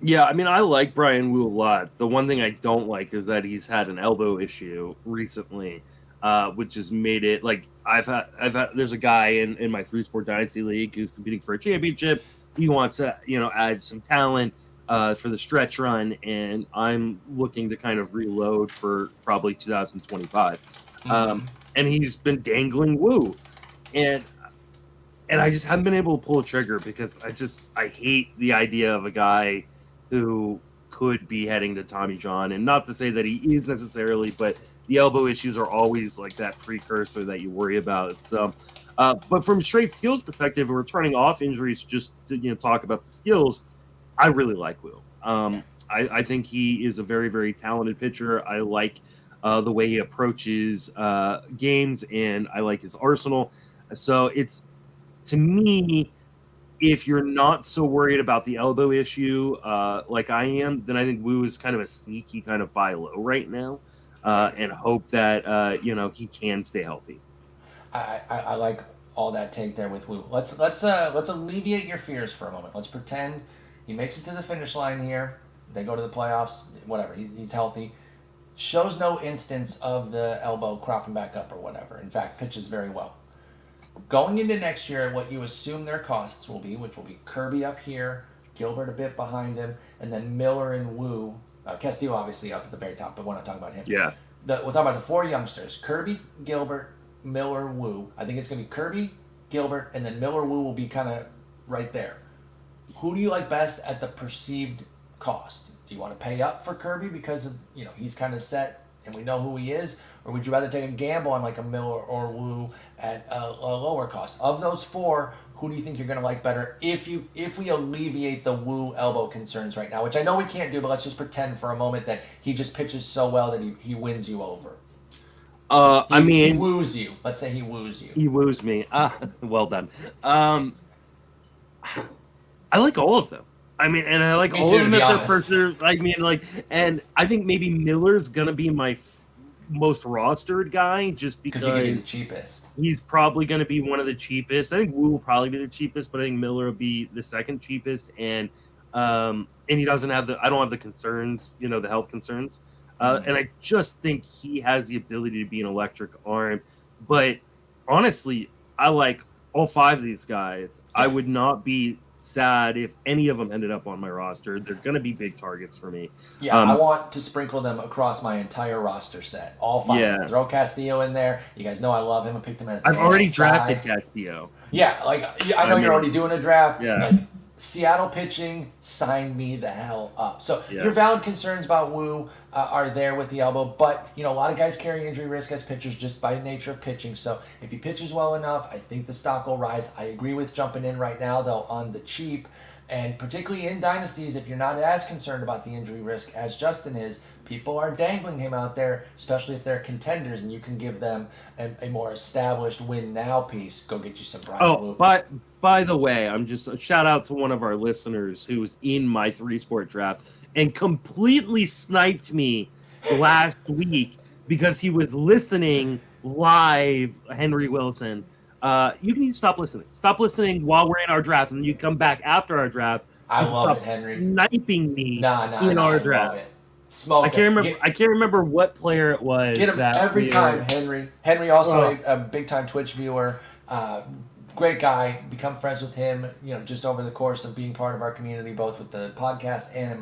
Yeah, I mean, I like Bryan Woo a lot. The one thing I don't like is that he's had an elbow issue recently, which has made it like I've had. There's a guy in my 3-sport dynasty league who's competing for a championship. He wants to add some talent for the stretch run, and I'm looking to kind of reload for probably 2025. And he's been dangling Woo, and I just haven't been able to pull a trigger because I hate the idea of a guy who could be heading to Tommy John, and not to say that he is necessarily, but the elbow issues are always like that precursor that you worry about. So, but from straight skills perspective, and returning off injuries, just to talk about the skills, I really like Woo. I think he is a very, very talented pitcher. I like the way he approaches games, and I like his arsenal. So it's, to me, if you're not so worried about the elbow issue like I am, then I think Woo is kind of a sneaky kind of buy low right now, and hope that he can stay healthy.
I like all that take there with Woo. Let's alleviate your fears for a moment. Let's pretend he makes it to the finish line here. They go to the playoffs. Whatever. He's healthy. Shows no instance of the elbow cropping back up or whatever. In fact, pitches very well. Going into next year, what you assume their costs will be, which will be Kirby up here, Gilbert a bit behind him, and then Miller and Woo. Castillo obviously up at the very top, but we're not talking about him.
Yeah.
We're talking about the 4 youngsters: Kirby, Gilbert, Miller, Woo. I think it's going to be Kirby, Gilbert, and then Miller, Woo will be kind of right there. Who do you like best at the perceived cost? Do you want to pay up for Kirby because of he's kind of set and we know who he is, or would you rather take a gamble on like a Miller or Woo at a lower cost? Of those 4, who do you think you're going to like better if we alleviate the Woo elbow concerns right now, which I know we can't do, but let's just pretend for a moment that he just pitches so well that he wins you over. He woos you. Let's say he woos you.
He woos me. Well done. I like all of them. I mean, and I like all of them at their first. And I think maybe Miller's gonna be my most rostered guy, just because
he could be the cheapest.
He's probably gonna be one of the cheapest. I think Woo will probably be the cheapest, but I think Miller will be the second cheapest. And he doesn't have I don't have the concerns, the health concerns. And I just think he has the ability to be an electric arm. But honestly, I like all 5 of these guys. Yeah. I would not be sad if any of them ended up on my roster. They're going to be big targets for me.
Yeah, I want to sprinkle them across my entire roster set. All 5. Yeah. Throw Castillo in there. You guys know I love him. I picked him as the
I've already drafted Castillo.
Yeah, I know you're already doing a draft. Yeah. Seattle pitching, sign me the hell up. So your valid concerns about Woo are there with the elbow, but a lot of guys carry injury risk as pitchers just by nature of pitching. So if he pitches well enough, I think the stock will rise. I agree with jumping in right now, though, on the cheap. And particularly in dynasties, if you're not as concerned about the injury risk as Justin is, people are dangling him out there, especially if they're contenders, and you can give them a more established win now piece. Go get you some Bryan Woo.
But by the way, I'm just a shout out to one of our listeners who was in my 3-sport draft and completely sniped me last week because he was listening live. Henry Wilson. You need to stop listening. Stop listening while we're in our draft, and you come back after our draft.
I love it, Henry.
Sniping me in our draft.
Smoke.
I can't remember what player it was.
Get him every time, Henry. Henry also a big time Twitch viewer. great guy. Become friends with him, just over the course of being part of our community, both with the podcast and in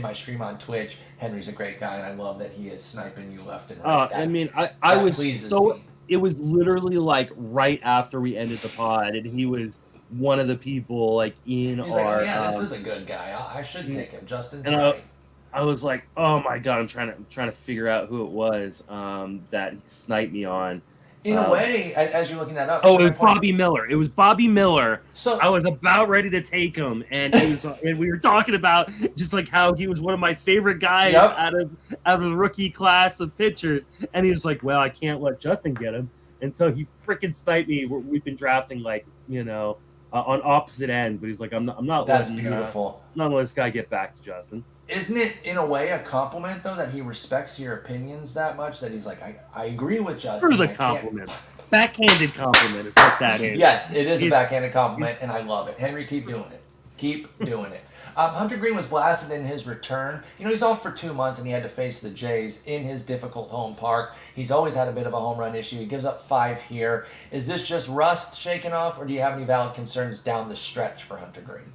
my stream on Twitch. Henry's a great guy, and I love that he is sniping you left and right.
I was
pleases me.
It was literally like right after we ended the pod, and he was one of the people like in
He's
our.
This is a good guy. I should take him. Justin's
and
right.
I was like, oh my god, I'm trying to figure out who it was that he sniped me on.
In a way, as you're looking that up.
Oh, it was Bobby Miller. It was Bobby Miller.
So
I was about ready to take him, and and we were talking about just like how he was one of my favorite guys out of the rookie class of pitchers, and he was like, "Well, I can't let Justin get him," and so he freaking sniped me. We've been drafting on opposite ends, but he's like, "I'm not."
That's beautiful.
Not letting this guy get back to Justin.
Isn't it, in a way, a compliment, though, that he respects your opinions that much, that he's like, I agree with Justin.
It's a compliment. Backhanded compliment is what that is.
Yes, it is a backhanded compliment, and I love it. Henry, keep doing it. Keep doing it. Hunter Greene was blasted in his return. He's off for 2 months, and he had to face the Jays in his difficult home park. He's always had a bit of a home run issue. He gives up 5 here. Is this just rust shaking off, or do you have any valid concerns down the stretch for Hunter Greene?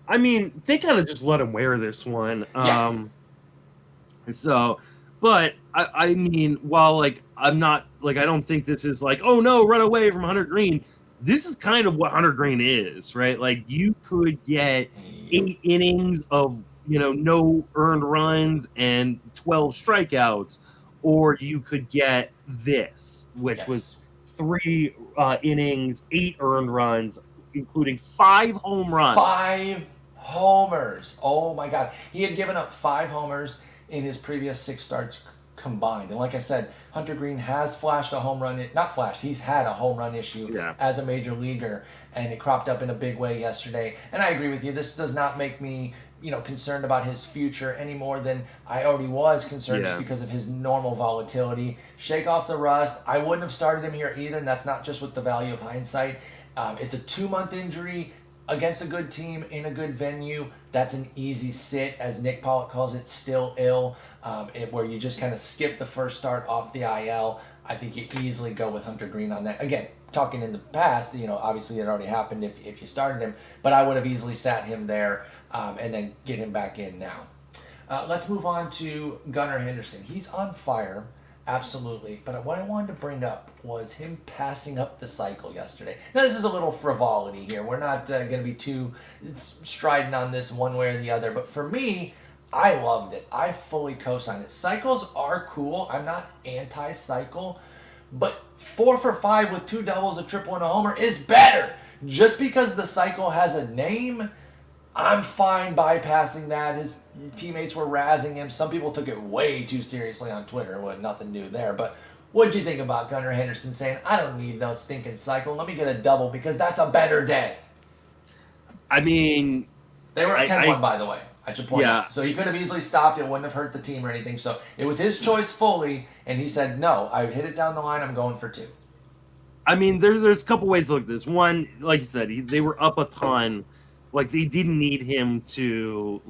I mean, they kind of just let him wear this one. But I mean, while I'm not I don't think this is oh no, run away from Hunter Greene. This is kind of what Hunter Greene is, right? You could get 8 innings of no earned runs and 12 strikeouts, or you could get this, which was 3 innings, 8 earned runs, including 5 home runs.
5 homers. Oh my God. He had given up 5 homers in his previous 6 starts combined. And like I said, Hunter Greene has flashed a home run. Not flashed. He's had a home run issue as a major leaguer, and it cropped up in a big way yesterday. And I agree with you. This does not make me, concerned about his future any more than I already was concerned just because of his normal volatility. Shake off the rust. I wouldn't have started him here either, and that's not just with the value of hindsight. It's a 2-month injury against a good team in a good venue. That's an easy sit, as Nick Pollock calls it, still ill, where you just kind of skip the first start off the IL. I think you easily go with Hunter Greene on that. Again, talking in the past, obviously it already happened if you started him, but I would have easily sat him there and then get him back in now. Let's move on to Gunnar Henderson. He's on fire. Absolutely. But what I wanted to bring up was him passing up the cycle yesterday. Now, this is a little frivolity here. We're not going to be too strident on this one way or the other. But for me, I loved it. I fully co-signed it. Cycles are cool. I'm not anti-cycle. But 4 for 5 with 2 doubles, a triple, and a homer is better. Just because the cycle has a name, I'm fine bypassing that. His teammates were razzing him. Some people took it way too seriously on Twitter. Well, nothing new there. But what did you think about Gunnar Henderson saying, I don't need no stinking cycle. Let me get a double because that's a better day?
I mean...
They were at 10-1, by the way. I should point out. So he could have easily stopped. It wouldn't have hurt the team or anything. So it was his choice fully. And he said, no, I hit it down the line. I'm going for 2.
I mean, there's a couple ways to look at this. One, like you said, they were up a ton. They didn't need him to,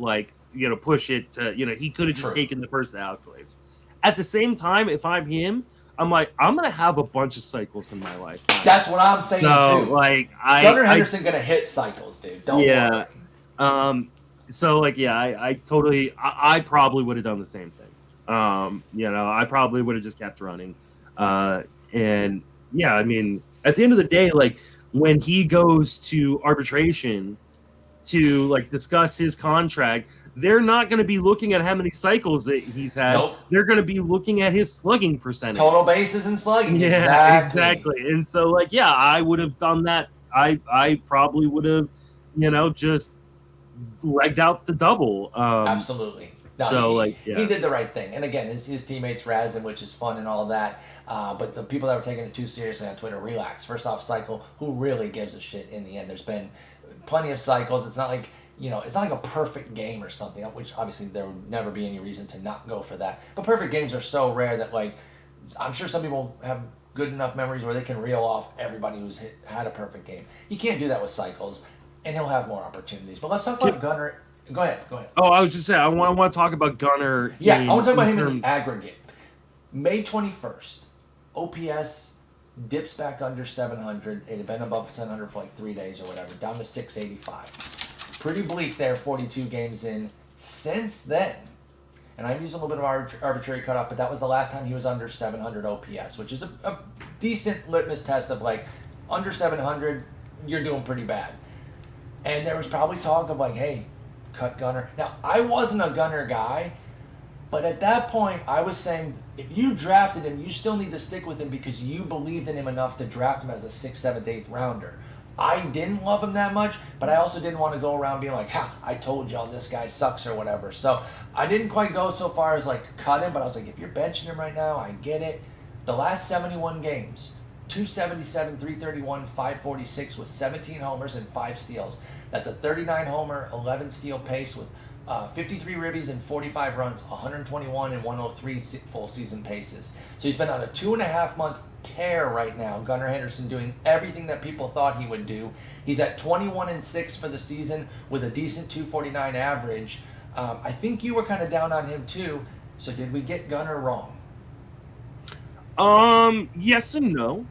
push it to, he could have just taken the first accolades. At the same time, if I'm him, I'm like, I'm going to have a bunch of cycles in my life.
That's what I'm saying, too. Gunnar Henderson going to hit cycles, dude. Don't worry.
I probably would have done the same thing. I probably would have just kept running. I mean, at the end of the day, when he goes to arbitration to discuss his contract, they're not going to be looking at how many cycles that he's had.
Nope.
They're going to be looking at his slugging percentage.
Total bases and slugging.
Yeah, exactly. And so, I would have done that. I probably would have, just legged out the double.
Absolutely. No, he did the right thing. And again, his teammates razzed him, which is fun and all of that. But the people that were taking it too seriously on Twitter, relax. First off, cycle, who really gives a shit in the end? There's been plenty of cycles. It's not like, it's not like a perfect game or something, which obviously there would never be any reason to not go for that. But perfect games are so rare that, I'm sure some people have good enough memories where they can reel off everybody who's had a perfect game. You can't do that with cycles, and he'll have more opportunities. But let's talk about Gunnar. Go ahead.
Oh, I was just saying, I want to talk about Gunnar.
Yeah, I want to talk about him in the aggregate. May 21st, OPS dips back under 700. It had been above 700 for like 3 days or whatever, down to 685. Pretty bleak there, 42 games in. Since then, and I'm using a little bit of arbitrary cutoff, but that was the last time he was under 700 OPS, which is a decent litmus test of like, under 700, you're doing pretty bad. And there was probably talk of like, hey, cut Gunnar. Now, I wasn't a Gunnar guy, but at that point, I was saying, if you drafted him, you still need to stick with him because you believed in him enough to draft him as a 6th, 7th, 8th rounder. I didn't love him that much, but I also didn't want to go around being like, ha, I told y'all this guy sucks or whatever. So I didn't quite go so far as like cut him, but I was like, if you're benching him right now, I get it. The last 71 games, 277, 331, 546 with 17 homers and 5 steals. That's a 39 homer, 11 steal pace with 53 ribbies and 45 runs, 121 and 103 full season paces. So he's been on a 2.5 month tear right now. Gunnar Henderson doing everything that people thought he would do. He's at 21-6 for the season with a decent 249 average. I think you were kind of down on him too. So did we get Gunnar wrong?
Yes and no.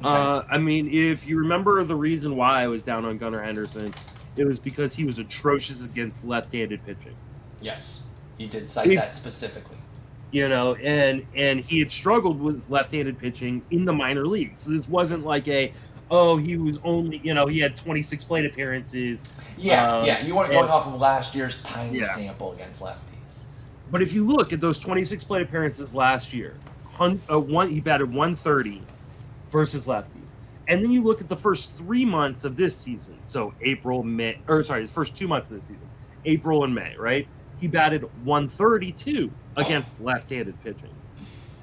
Okay. I mean, if you remember the reason why I was down on Gunnar Henderson, it was because he was atrocious against left-handed pitching.
Yes, you did cite that specifically.
You know, and he had struggled with left-handed pitching in the minor leagues. So this wasn't like he was only, he had 26 plate appearances.
Yeah, you weren't going off of last year's tiny sample against lefties.
But if you look at those 26 plate appearances last year, he batted 130 versus lefties. And then you look at the first 3 months of this season. So the first 2 months of this season, April and May, right? He batted 132 against left-handed pitching.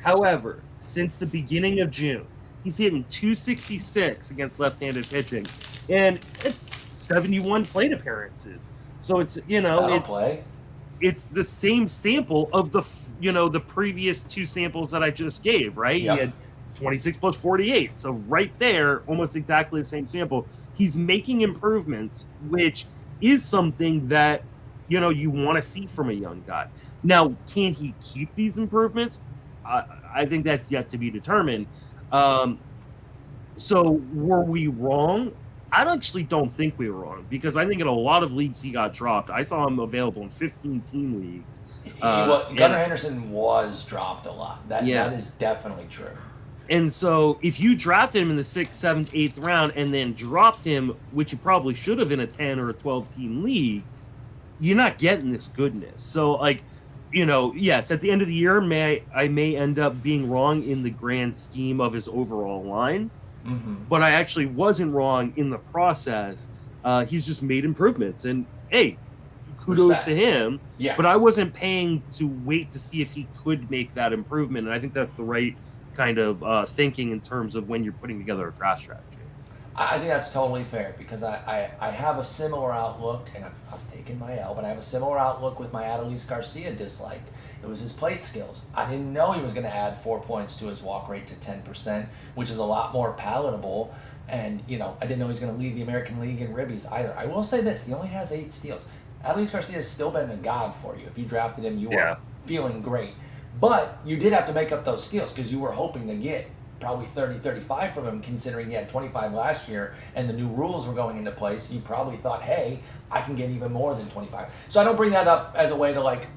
However, since the beginning of June, he's hitting 266 against left-handed pitching. And it's 71 plate appearances. So it's, it's the same sample of the previous 2 samples that I just gave, right? Yep. He had 26 plus 48. So right there, almost exactly the same sample. He's making improvements, which is something that, you want to see from a young guy. Now, can he keep these improvements? I think that's yet to be determined. So were we wrong? I actually don't think we were wrong because I think in a lot of leagues he got dropped. I saw him available in 15-team leagues.
Gunnar Henderson was dropped a lot. That is definitely true.
And so if you drafted him in the 6th, 7th, 8th round and then dropped him, which you probably should have in a 10 or a 12-team league, you're not getting this goodness. So, yes, at the end of the year, I may end up being wrong in the grand scheme of his overall line, but I actually wasn't wrong in the process. He's just made improvements. And, hey, kudos to him. Yeah. But I wasn't paying to wait to see if he could make that improvement. And I think that's the right kind of thinking in terms of when you're putting together a draft strategy.
I think that's totally fair because I have a similar outlook, and I've taken my L, but I have a similar outlook with my Adolis Garcia dislike. It was his plate skills. I didn't know he was going to add 4 points to his walk rate to 10%, which is a lot more palatable. And, I didn't know he was going to lead the American League in ribbies either. I will say this, he only has 8 steals. Adolis Garcia has still been a god for you. If you drafted him, you were feeling great. But you did have to make up those steals because you were hoping to get probably 30, 35 from him, considering he had 25 last year and the new rules were going into place. You probably thought, hey, I can get even more than 25. So I don't bring that up as a way to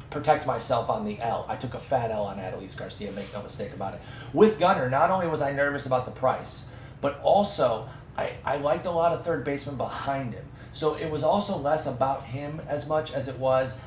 protect myself on the L. I took a fat L on Adolis Garcia, make no mistake about it. With Gunnar, not only was I nervous about the price, but also I liked a lot of third basemen behind him. So it was also less about him as much as it was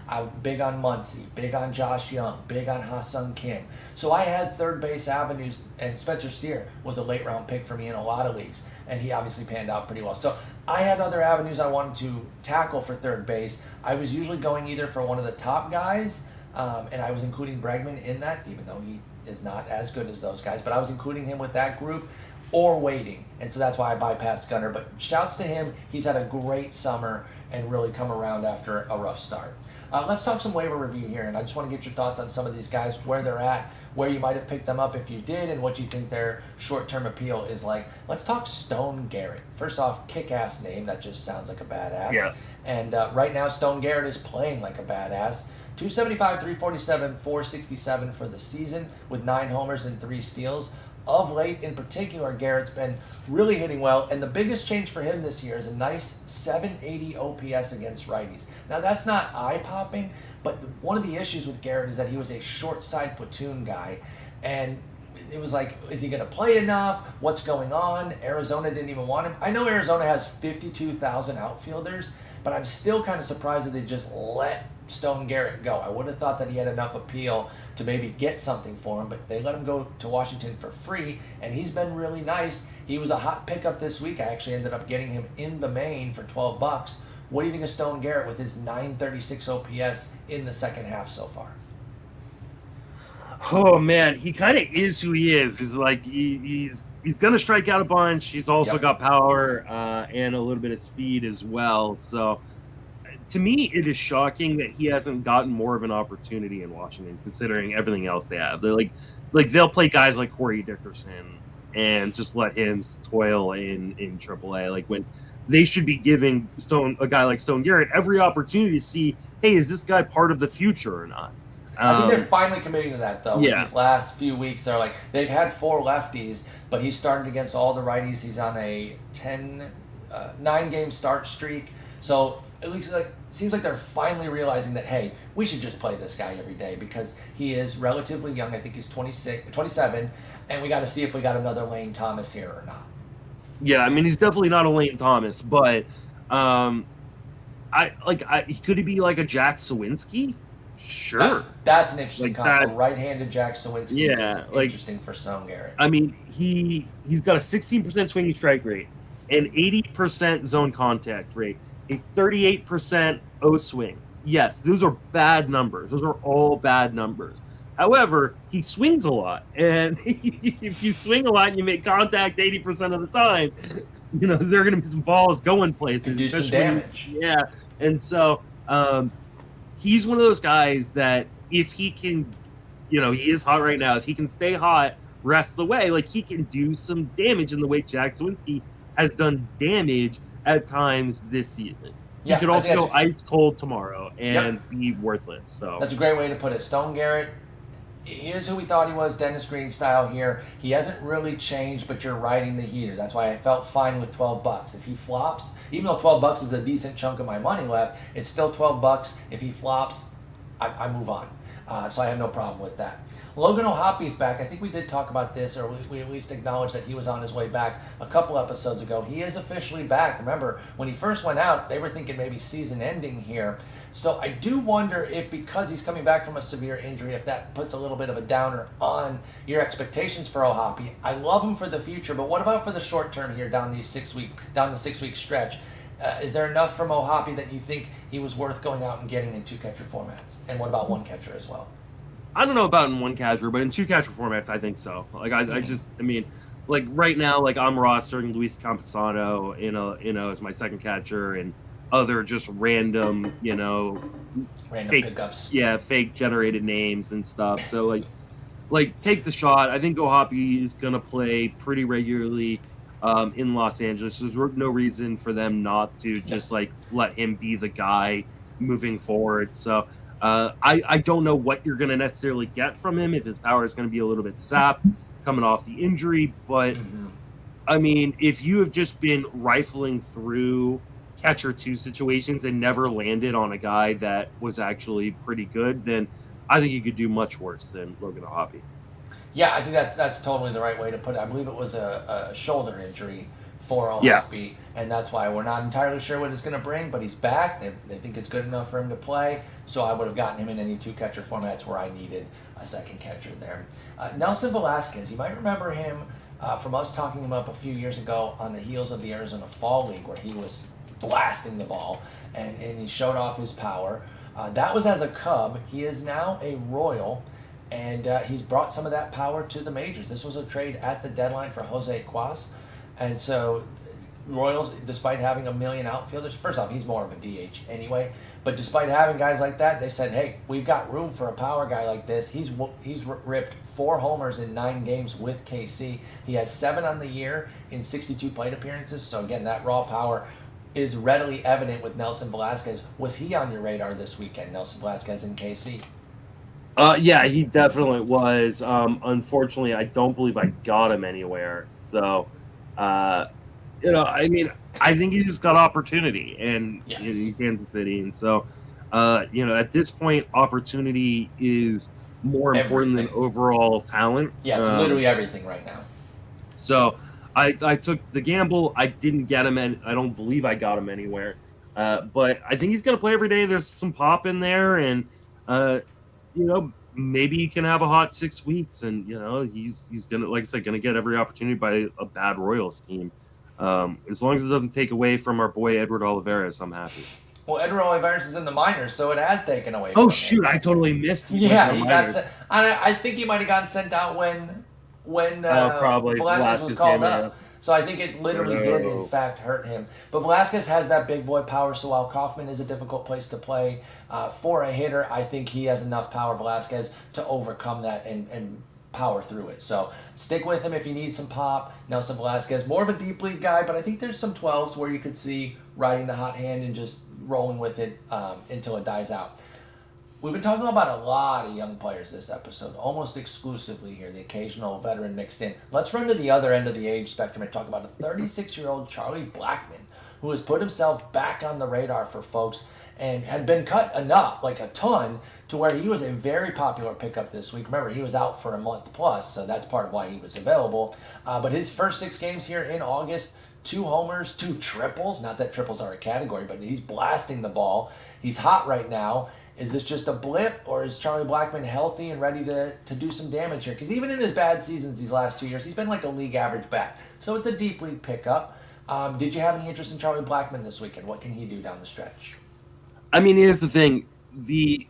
big on Muncy, big on Josh Young, big on Ha-Sung Kim. So I had third base avenues, and Spencer Steer was a late round pick for me in a lot of leagues, and he obviously panned out pretty well. So I had other avenues I wanted to tackle for third base. I was usually going either for one of the top guys, and I was including Bregman in that, even though he is not as good as those guys, but I was including him with that group. Or waiting, and so that's why I bypassed Gunnar. But shouts to him, he's had a great summer and really come around after a rough start. Let's talk some waiver review here, and I just want to get your thoughts on some of these guys, where they're at, where you might have picked them up if you did, and what you think their short-term appeal is like. Let's talk Stone Garrett. First off, kick-ass name, that just sounds like a badass. Yeah. And right now, Stone Garrett is playing like a badass. 275, 347, 467 for the season with 9 homers and 3 steals. of late in particular, Garrett's been really hitting well, and the biggest change for him this year is a nice 780 OPS against righties. Now that's not eye-popping, but one of the issues with Garrett is that he was a short side platoon guy, and it was like, is he going to play enough? What's going on? Arizona didn't even want him. I know Arizona has 52,000 outfielders, but I'm still kind of surprised that they just let Stone Garrett go. I would have thought that he had enough appeal to maybe get something for him, but they let him go to Washington for free, and he's been really nice. He was a hot pickup this week. I actually ended up getting him in the main for $12. What do you think of Stone Garrett with his 936 OPS in the second half so far?
Oh man, he kind of is who he is. He's like he's gonna strike out a bunch. He's also got power and a little bit of speed as well. So to me, it is shocking that he hasn't gotten more of an opportunity in Washington, considering everything else they have. They're like they'll play guys like Corey Dickerson and just let him toil in AAA. Like when they should be giving a guy like Stone Garrett every opportunity to see, hey, is this guy part of the future or not?
I think they're finally committing to that, though.
Yeah.
These last few weeks, they're like, they've had 4 lefties, but he's started against all the righties. He's on a 9-game start streak. So at least it seems like they're finally realizing that, hey, we should just play this guy every day because he is relatively young. I think he's 27, and we got to see if we got another Lane Thomas here or not.
Yeah, I mean, he's definitely not a Lane Thomas, but could he be like a Jack Sawinski? Sure.
That's an interesting concept. Right-handed Jack Sawinski is interesting for Stone Garrett.
I mean, he's got a 16% swinging strike rate, an 80% zone contact rate, a 38% O swing. Yes, those are bad numbers. Those are all bad numbers. However, he swings a lot, and if you swing a lot and you make contact 80% of the time, there are going to be some balls going places.
Do some damage.
And so he's one of those guys that if he can, he is hot right now. If he can stay hot rest of the way, like he can do some damage in the way Jack Sawinski has done damage at times this season. He could also go ice cold tomorrow and be worthless. So
that's a great way to put it. Stone Garrett, he is who we thought he was, Dennis Green style here. He hasn't really changed, but you're riding the heater. That's why I felt fine with $12. If he flops, even though $12 is a decent chunk of my money left, it's still $12. If he flops, I move on. So I have no problem with that. Logan O'Hoppe is back. I think we did talk about this, or we at least acknowledged that he was on his way back a couple episodes ago. He is officially back. Remember, when he first went out, they were thinking maybe season ending here. So I do wonder if, because he's coming back from a severe injury, if that puts a little bit of a downer on your expectations for O'Hoppe. I love him for the future, but what about for the short term here down the 6-week stretch? Is there enough from O'Hoppe that you think he was worth going out and getting in 2-catcher formats? And what about 1-catcher as well?
I don't know about in 1-catcher, but in 2-catcher formats, I think so. Like I mean, like right now, like I'm rostering Luis Campusano, as my second catcher, and other just random fake
pickups.
Yeah, fake generated names and stuff. So like take the shot. I think O'Hoppe is gonna play pretty regularly in Los Angeles. There's no reason for them not to just let him be the guy moving forward. So I don't know what you're going to necessarily get from him, if his power is going to be a little bit sapped coming off the injury. But, I mean, if you have just been rifling through catcher 2 situations and never landed on a guy that was actually pretty good, then I think you could do much worse than Logan O'Hoppe.
Yeah, I think that's totally the right way to put it. I believe it was a shoulder injury for O'Hoppe, and that's why we're not entirely sure what it's going to bring, but he's back. They think it's good enough for him to play, so I would have gotten him in any 2-catcher formats where I needed a second catcher there. Nelson Velasquez, you might remember him from us talking him up a few years ago on the heels of the Arizona Fall League, where he was blasting the ball, and he showed off his power. That was as a Cub. He is now a Royal, and he's brought some of that power to the majors. This was a trade at the deadline for Jose Cuas. And so Royals, despite having a million outfielders, first off, he's more of a DH anyway, but despite having guys like that, they said, hey, we've got room for a power guy like this. He's ripped 4 homers in 9 games with KC. He has 7 on the year in 62 plate appearances. So again, that raw power is readily evident with Nelson Velasquez. Was he on your radar this weekend, Nelson Velasquez in KC?
Yeah, he definitely was. Unfortunately, I don't believe I got him anywhere. So, uh, I mean, I think he just got opportunity in Kansas City, and so, at this point, opportunity is more important than overall talent.
Yeah, it's literally everything right now.
So, I took the gamble. I didn't get him, and I don't believe I got him anywhere. But I think he's going to play every day. There's some pop in there, and maybe he can have a hot 6 weeks, and he's gonna, like I said, gonna get every opportunity by a bad Royals team. As long as it doesn't take away from our boy Edward Olivares, I'm happy.
Well, Edward Olivares is in the minors, so it has taken away.
Oh shoot, I totally missed him.
Yeah, he got sent. I think he might have gotten sent out when Velasquez was called up. So I think it literally did, in fact, hurt him. But Velasquez has that big boy power, so while Kaufman is a difficult place to play for a hitter, I think he has enough power, Velasquez, to overcome that and power through it. So stick with him if you need some pop. Nelson Velasquez, more of a deep league guy, but I think there's some 12s where you could see riding the hot hand and just rolling with it until it dies out. We've been talking about a lot of young players this episode, almost exclusively here, the occasional veteran mixed in. Let's run to the other end of the age spectrum and talk about a 36-year-old Charlie Blackmon, who has put himself back on the radar for folks and had been cut enough, like a ton, to where he was a very popular pickup this week. Remember, he was out for a month plus, so that's part of why he was available. But his first 6 games here in August, 2 homers, 2 triples. Not that triples are a category, but he's blasting the ball. He's hot right now. Is this just a blip, or is Charlie Blackmon healthy and ready to do some damage here? Because even in his bad seasons these last 2 years, he's been like a league average bat. So it's a deep league pickup. Did you have any interest in Charlie Blackmon this weekend? What can he do down the stretch?
I mean, here's the thing. The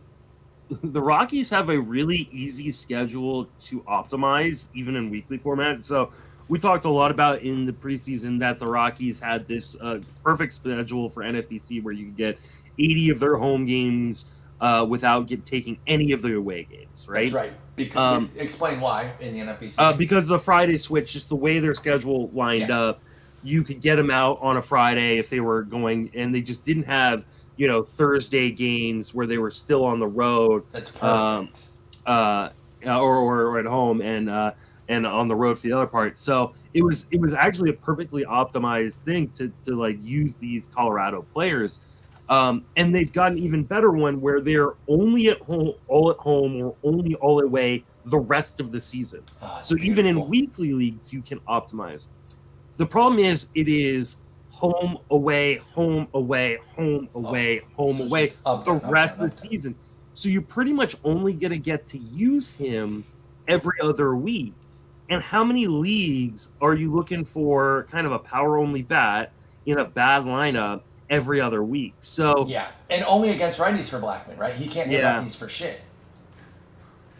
Rockies have a really easy schedule to optimize, even in weekly format. So we talked a lot about in the preseason that the Rockies had this perfect schedule for NFBC where you could get 80 of their home games without taking any of the away games, right?
That's right. Because, explain why in the NFBC.
Because the Friday switch, just the way their schedule lined up, you could get them out on a Friday if they were going, and they just didn't have, Thursday games where they were still on the road.
That's perfect.
Or at home and on the road for the other part. So it was actually a perfectly optimized thing to like use these Colorado players. And they've got an even better one where they're only at home, or only all away the rest of the season. So even in weekly leagues, you can optimize. The problem is it is home, away, home, away, home, away, home, away the rest of the season. So you're pretty much only going to get to use him every other week. And how many leagues are you looking for kind of a power-only bat in a bad lineup every other week? So
yeah, and only against righties for Blackmon, right? He can't hit lefties for shit.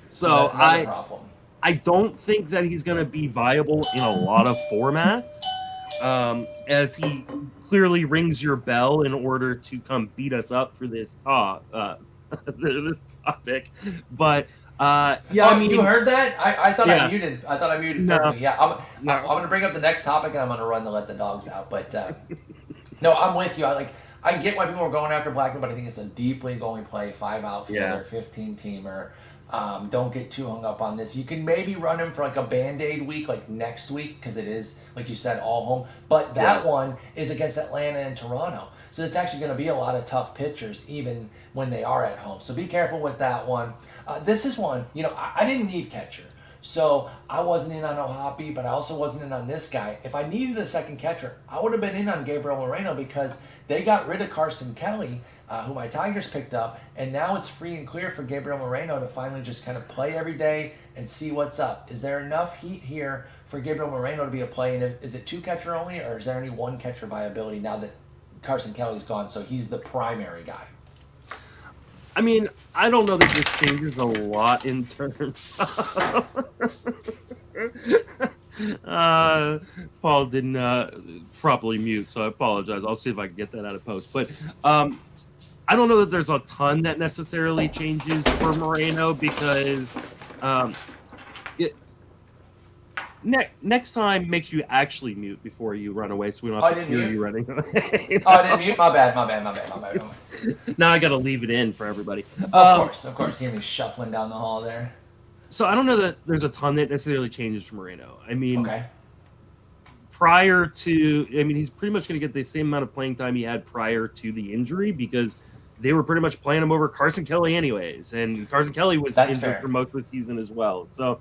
So
that's another problem.
I don't think that he's going to be viable in a lot of formats, as he clearly rings your bell in order to come beat us up for this this topic. But I mean,
you heard that? I thought I muted. I thought I muted perfectly.
No.
Yeah, I'm going to bring up the next topic, and I'm going to run to let the dogs out. But no, I'm with you. I get why people are going after Blackmon, but I think it's a deep league only play, 5 outfielder, 15-teamer. Don't get too hung up on this. You can maybe run him for like a Band-Aid week, like next week, because it is, like you said, all home. But that one is against Atlanta and Toronto. So it's actually going to be a lot of tough pitchers, even when they are at home. So be careful with that one. This is one, I didn't need catcher. So I wasn't in on O'Hoppe, but I also wasn't in on this guy. If I needed a second catcher, I would have been in on Gabriel Moreno because they got rid of Carson Kelly, who my Tigers picked up, and now it's free and clear for Gabriel Moreno to finally just kind of play every day and see what's up. Is there enough heat here for Gabriel Moreno to be a play? And is it 2 catcher only, or is there any 1 catcher viability now that Carson Kelly's gone, so he's the primary guy?
I mean, I don't know that this changes a lot in terms of Paul didn't properly mute, so I apologize. I'll see if I can get that out of post. But I don't know that there's a ton that necessarily changes for Moreno because next time, make sure you actually mute before you run away, so we don't
Oh, I
have to
didn't
hear
mute?
you running away.
Oh, I didn't mute? My bad.
Now I got to leave it in for everybody.
Of course. You hear me shuffling down the hall there.
So I don't know that there's a ton that necessarily changes for Moreno. I mean,
Okay.
he's pretty much going to get the same amount of playing time he had prior to the injury because they were pretty much playing him over Carson Kelly anyways, and Carson Kelly was injured for most of the season as well. So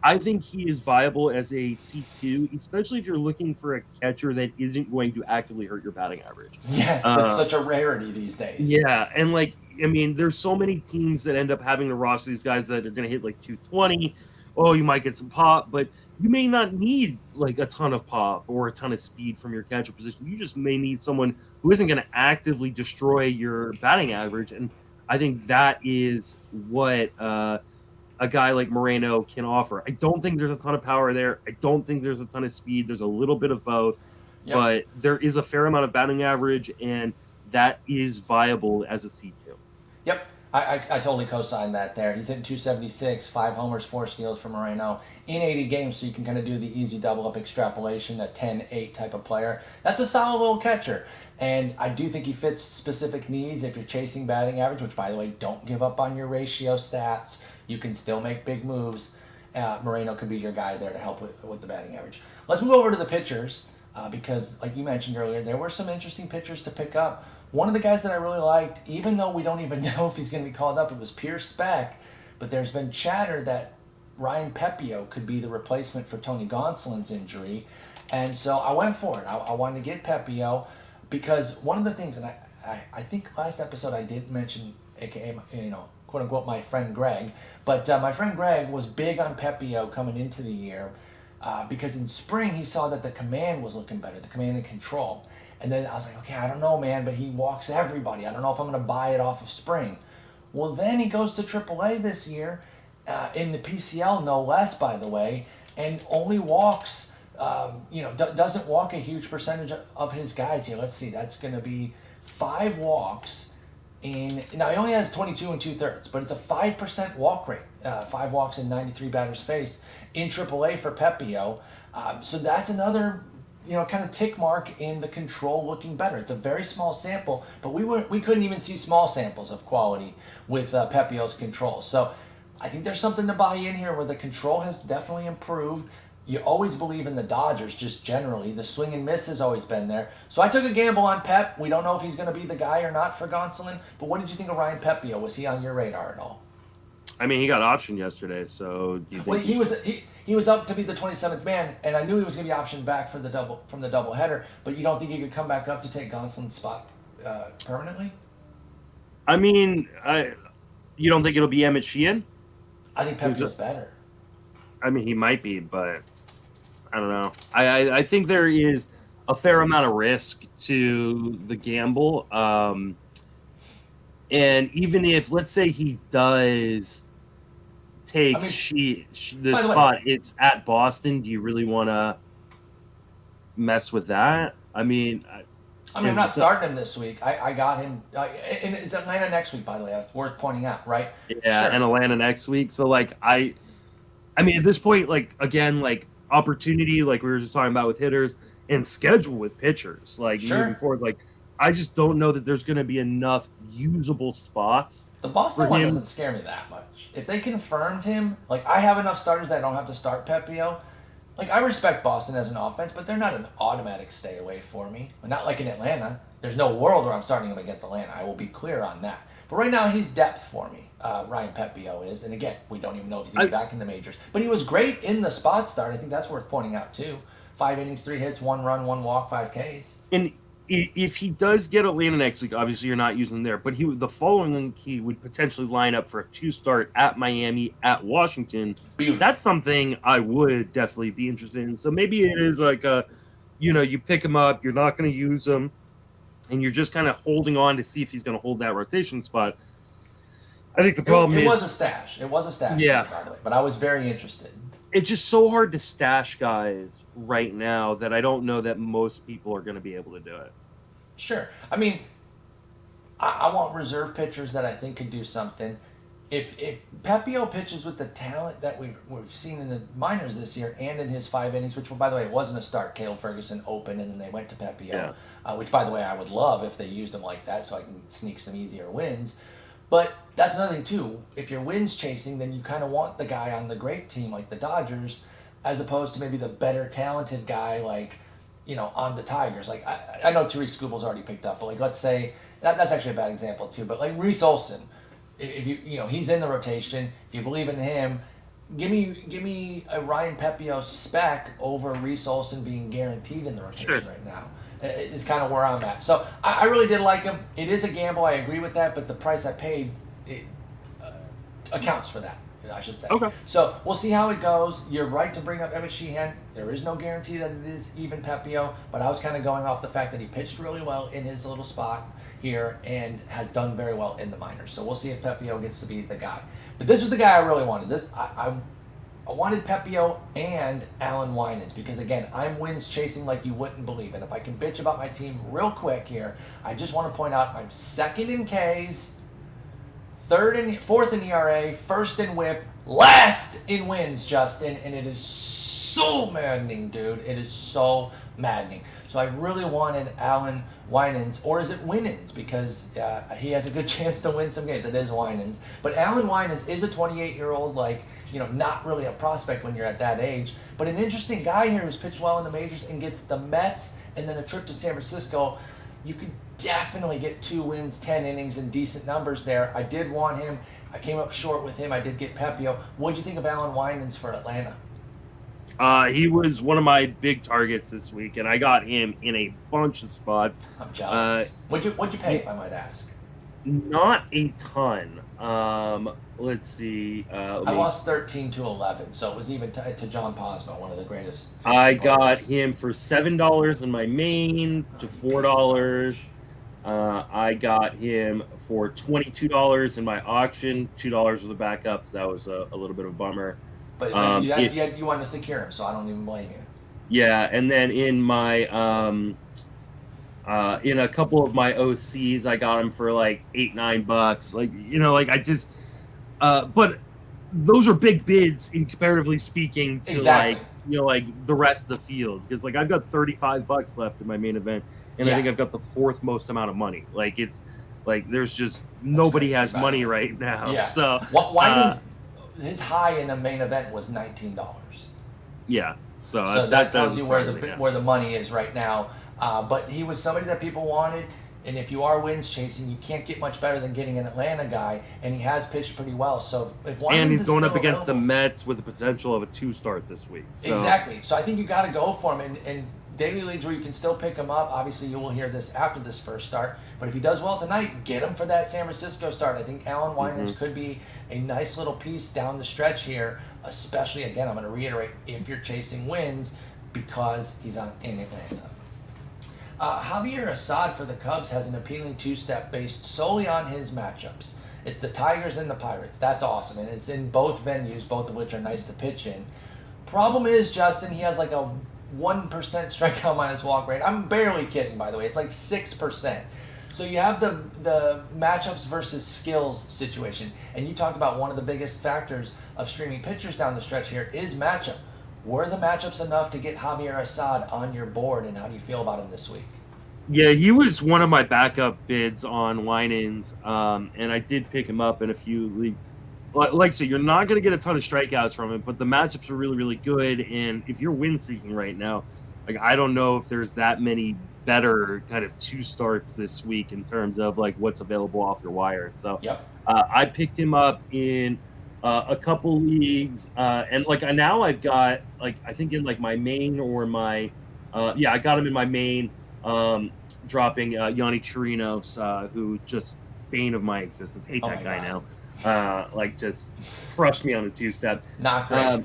I think he is viable as a C2, especially if you're looking for a catcher that isn't going to actively hurt your batting average.
Yes, that's such a rarity these days.
Yeah, and there's so many teams that end up having to roster these guys that are going to hit like 220. Oh, you might get some pop, but you may not need like a ton of pop or a ton of speed from your catcher position. You just may need someone who isn't going to actively destroy your batting average, and I think that is what a guy like Moreno can offer. I don't think there's a ton of power there. I don't think there's a ton of speed. There's a little bit of both, but there is a fair amount of batting average, and that is viable as a C2.
Yep. I totally co-signed that there. He's hitting 276, 5 homers, 4 steals for Moreno in 80 games, so you can kind of do the easy double-up extrapolation, a 10-8 type of player. That's a solid little catcher, and I do think he fits specific needs if you're chasing batting average, which, by the way, don't give up on your ratio stats. You can still make big moves. Moreno could be your guy there to help with the batting average. Let's move over to the pitchers because, like you mentioned earlier, there were some interesting pitchers to pick up. One of the guys that I really liked, even though we don't even know if he's going to be called up, it was pure spec, but there's been chatter that Ryan Pepiot could be the replacement for Tony Gonsolin's injury, and so I went for it. I wanted to get Pepiot because one of the things, and I think last episode I did mention, aka, quote unquote, my friend Greg, but my friend Greg was big on Pepiot coming into the year because in spring he saw that the command was looking better, the command and control. And then I was like, okay, I don't know, man, but he walks everybody. I don't know if I'm going to buy it off of spring. Well, then he goes to AAA this year, in the PCL, no less, by the way, and only walks, doesn't walk a huge percentage of his guys here. Let's see, that's going to be 5 walks now he only has 22 2/3, but it's a 5% walk rate, 5 walks in 93 batters faced in AAA for Pepiot. So that's another kind of tick mark in the control looking better. It's a very small sample, but we couldn't even see small samples of quality with Pepiot's control. So I think there's something to buy in here where the control has definitely improved. You always believe in the Dodgers, just generally. The swing and miss has always been there. So I took a gamble on Pep. We don't know if he's going to be the guy or not for Gonsolin, but what did you think of Ryan Pepiot? Was he on your radar at all?
I mean, he got optioned yesterday, so do you think
he was up to be the 27th man, and I knew he was going to be optioned back from the doubleheader. But you don't think he could come back up to take Gonsolin's spot permanently?
I mean, you don't think it'll be Emmett Sheehan?
I think Pepiot's better.
I mean, he might be, but I don't know. I think there is a fair amount of risk to the gamble. And even if, let's say, he does take the spot, it's at Boston. Do you really want to mess with that? I mean,
I'm not starting him this week. I got him. And it's Atlanta next week, by the way. That's worth pointing out, right?
Yeah, sure. And Atlanta next week. So, I mean, at this point, opportunity, like we were just talking about with hitters, and schedule with pitchers, moving forward, I just don't know that there's going to be enough usable spots.
The Boston one doesn't scare me that much. If they confirmed him, I have enough starters that I don't have to start Pepiot. I respect Boston as an offense, but they're not an automatic stay away for me. Not like in Atlanta. There's no world where I'm starting him against Atlanta. I will be clear on that. But right now, he's depth for me. Ryan Pepiot is. And again, we don't even know if he's going to be back in the majors. But he was great in the spot start. I think that's worth pointing out, too. 5 innings, 3 hits, 1 run, 1 walk, 5 Ks.
And if he does get Atlanta next week, obviously you're not using him there. But the following week, he would potentially line up for a 2-start at Miami, at Washington.
Beautiful.
That's something I would definitely be interested in. So maybe it is you pick him up, you're not going to use him, and you're just kind of holding on to see if he's going to hold that rotation spot. I think the problem is...
It was a stash.
Yeah.
By the way, but I was very interested.
It's just so hard to stash guys right now that I don't know that most people are going to be able to do it.
Sure. I mean, I want reserve pitchers that I think could do something. if Pepiot pitches with the talent that we've seen in the minors this year and in his 5 innings, which, by the way, it wasn't a start. Caleb Ferguson opened and then they went to Pepiot, which, by the way, I would love if they used him like that so I can sneak some easier wins. But that's another thing, too. If you're wins chasing, then you kind of want the guy on the great team like the Dodgers as opposed to maybe the better talented guy like, on the Tigers. Like, I know Tariq Skubal's already picked up, but, like, let's say, that's actually a bad example, too, but, like, Reese Olson, if he's in the rotation, if you believe in him, give me a Ryan Pepiot spec over Reese Olson being guaranteed in the rotation right now. It's kind of where I'm at. So I really did like him. It is a gamble. I agree with that, but the price I paid accounts for that, I should say.
Okay.
So we'll see how it goes. You're right to bring up Emmett Sheehan. There is no guarantee that it is even Pepiot, but I was kind of going off the fact that he pitched really well in his little spot here and has done very well in the minors. So we'll see if Pepiot gets to be the guy. But this was the guy I really wanted. I wanted Pepiot and Allan Winans because, again, I'm wins chasing like you wouldn't believe. And if I can bitch about my team real quick here, I just want to point out I'm second in Ks, fourth in ERA, first in WHIP, last in wins, Justin. And it is so maddening, dude. It is so maddening. So I really wanted Allan Winans, or is it Winans? Because he has a good chance to win some games. It is Winans. But Allan Winans is a 28-year-old, not really a prospect when you're at that age, but an interesting guy here who's pitched well in the majors and gets the Mets and then a trip to San Francisco. You could definitely get 2 wins, 10 innings, and decent numbers there. I did want him. I came up short with him. I did get Pepiot. What did you think of Allan Winans for Atlanta?
He was one of my big targets this week, and I got him in a bunch of spots.
I'm jealous. What'd you pay, if I might ask?
Not a ton. Let's see.
I lost 13-11, so it was even to John Posma, one of the greatest.
I got him for $7 in my main to $4. I got him for $22 in my auction, $2 with a backup, so that was a little bit of a bummer.
But you wanted to secure him, so I don't even blame you.
Yeah, and then in my in a couple of my OCs, I got him for like $8-9. I just, but those are big bids in comparatively speaking to the rest of the field, because I've got $35 left in my main event, and I think I've got the 4th most amount of money. There's just nobody has money right now.
Yeah.
So
his high in a main event was $19.
Yeah.
So that tells you where the money is right now. But he was somebody that people wanted, and if you are wins chasing, you can't get much better than getting an Atlanta guy, and he has pitched pretty well. So
and he's going up against the Mets with the potential of a 2-start this week. So.
Exactly. So I think you got to go for him, and daily leagues where you can still pick him up. Obviously, you will hear this after this first start, but if he does well tonight, get him for that San Francisco start. I think Allan Winans could be a nice little piece down the stretch here, especially, again, I'm going to reiterate, if you're chasing wins, because he's in Atlanta. Javier Assad for the Cubs has an appealing 2-step based solely on his matchups. It's the Tigers and the Pirates. That's awesome, and it's in both venues, both of which are nice to pitch in. Problem is, Justin, he has a 1% strikeout minus walk rate. I'm barely kidding, by the way. It's 6%. So you have the matchups versus skills situation, and you talked about one of the biggest factors of streaming pitchers down the stretch here is matchup. Were the matchups enough to get Javier Assad on your board, and how do you feel about him this week?
Yeah, he was one of my backup bids on Winans, and I did pick him up in a few leagues. Like I said, you're not going to get a ton of strikeouts from him, but the matchups are really, really good. And if you're win-seeking right now, I don't know if there's that many better kind of 2-starts this week in terms of what's available off your wire. So I picked him up in a couple leagues, and now I've got I think in my main or my I got him in my main, dropping Yonny Chirinos, who just bane of my existence. Hate that guy now. Just crushed me on the 2-step.
Not great.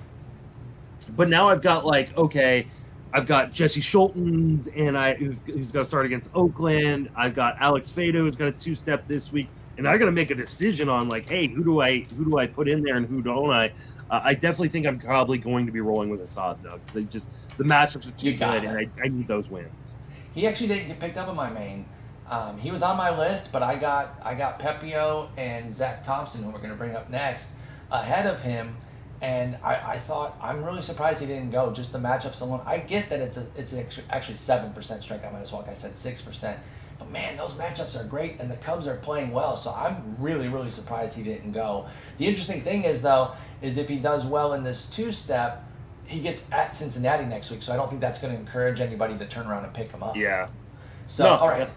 But now I've got I've got Jesse Schultens, and who's going to start against Oakland. I've got Alex Fado, who's got a 2-step this week, and I got to make a decision on hey, who do I put in there and who don't I? I definitely think I'm probably going to be rolling with Assad though, because the matchups are too good, and I need those wins.
He actually didn't get picked up in my main. He was on my list, but I got Pepiot and Zack Thompson, who we're going to bring up next, ahead of him. And I thought, I'm really surprised he didn't go. Just the matchups alone. I get that it's actually 7% strikeout minus walk. I said 6%. But man, those matchups are great, and the Cubs are playing well. So I'm really, really surprised he didn't go. The interesting thing is, though, is if he does well in this two-step, he gets at Cincinnati next week. So I don't think that's going to encourage anybody to turn around and pick him up.
Yeah.
So, all right.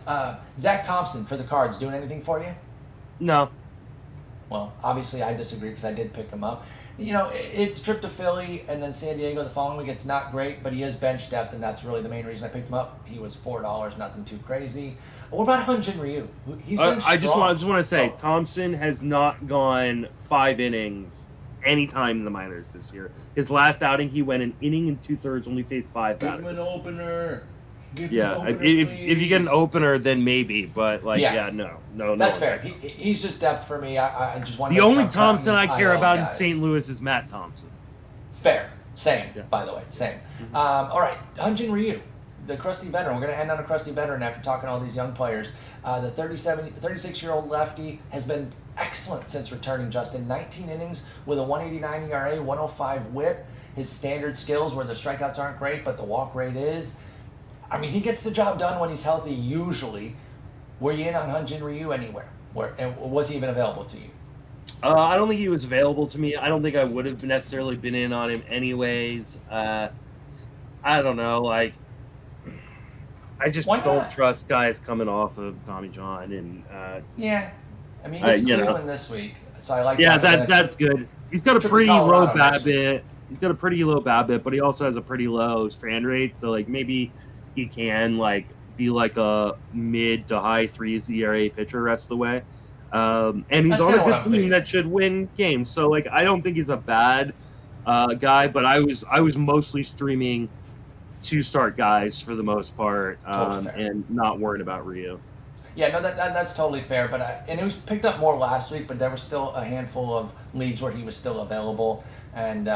Zack Thompson for the Cards, doing anything for you?
No.
Well, obviously I disagree because I did pick him up. It's a trip to Philly and then San Diego the following week. It's not great, but he is bench depth, and that's really the main reason I picked him up. He was $4, nothing too crazy. What about Hyun-Jin Ryu? He's been
I just want to say, Thompson has not gone 5 innings any time in the minors this year. His last outing, he went an inning and 2/3, only faced 5 batters.
Give him an opener.
If you get an opener, then maybe, but no.
That's fair. He's just depth for me. I just want.
The only Thompson I care about in St. Louis is Matt Thompson.
Fair, same. Yeah. By the way, same. All right, Hyun-Jin Ryu, the crusty veteran. We're going to end on a crusty veteran after talking all these young players. The 36-year-old lefty has been excellent since returning. Justin, 19 innings with a 1.89 ERA, 105 WHIP. His standard skills, where the strikeouts aren't great, but the walk rate is. I mean, he gets the job done when he's healthy, usually. Were you in on Hyun-Jin Ryu anywhere? And was he even available to you?
I don't think he was available to me. I don't think I would have necessarily been in on him anyways. I don't know. I just don't trust guys coming off of Tommy John.
Yeah. I mean, it's Cleveland this week, so I like
that. Yeah, that's good. He's got a pretty low BABIP. He's got a pretty low BABIP, but he also has a pretty low strand rate, so maybe he can be a mid to high 3s ERA pitcher rest of the way. And he's on a good team that should win games. So I don't think he's a bad guy, but I was mostly streaming 2-start guys for the most part, and not worried about Ryu.
Yeah, no, that's totally fair. But and it was picked up more last week, but there was still a handful of leagues where he was still available, and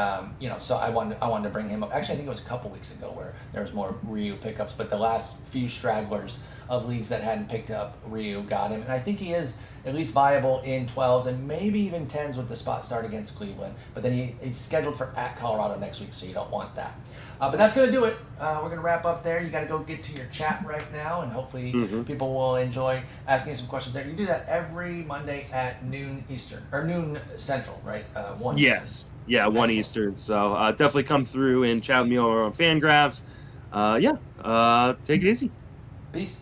so I wanted to bring him up. Actually, I think it was a couple weeks ago where there was more Ryu pickups, but the last few stragglers of leagues that hadn't picked up Ryu got him, and I think he is at least viable in 12s and maybe even 10s with the spot start against Cleveland. But then he's scheduled for at Colorado next week, so you don't want that. But that's going to do it. We're going to wrap up there. You got to go get to your chat right now, and hopefully people will enjoy asking some questions there. You do that every Monday at noon Eastern, or noon Central, right? 1
Yes.
Eastern.
Yeah, 1 Eastern. So definitely come through and chat with me over on Fangraphs. Take it easy.
Peace.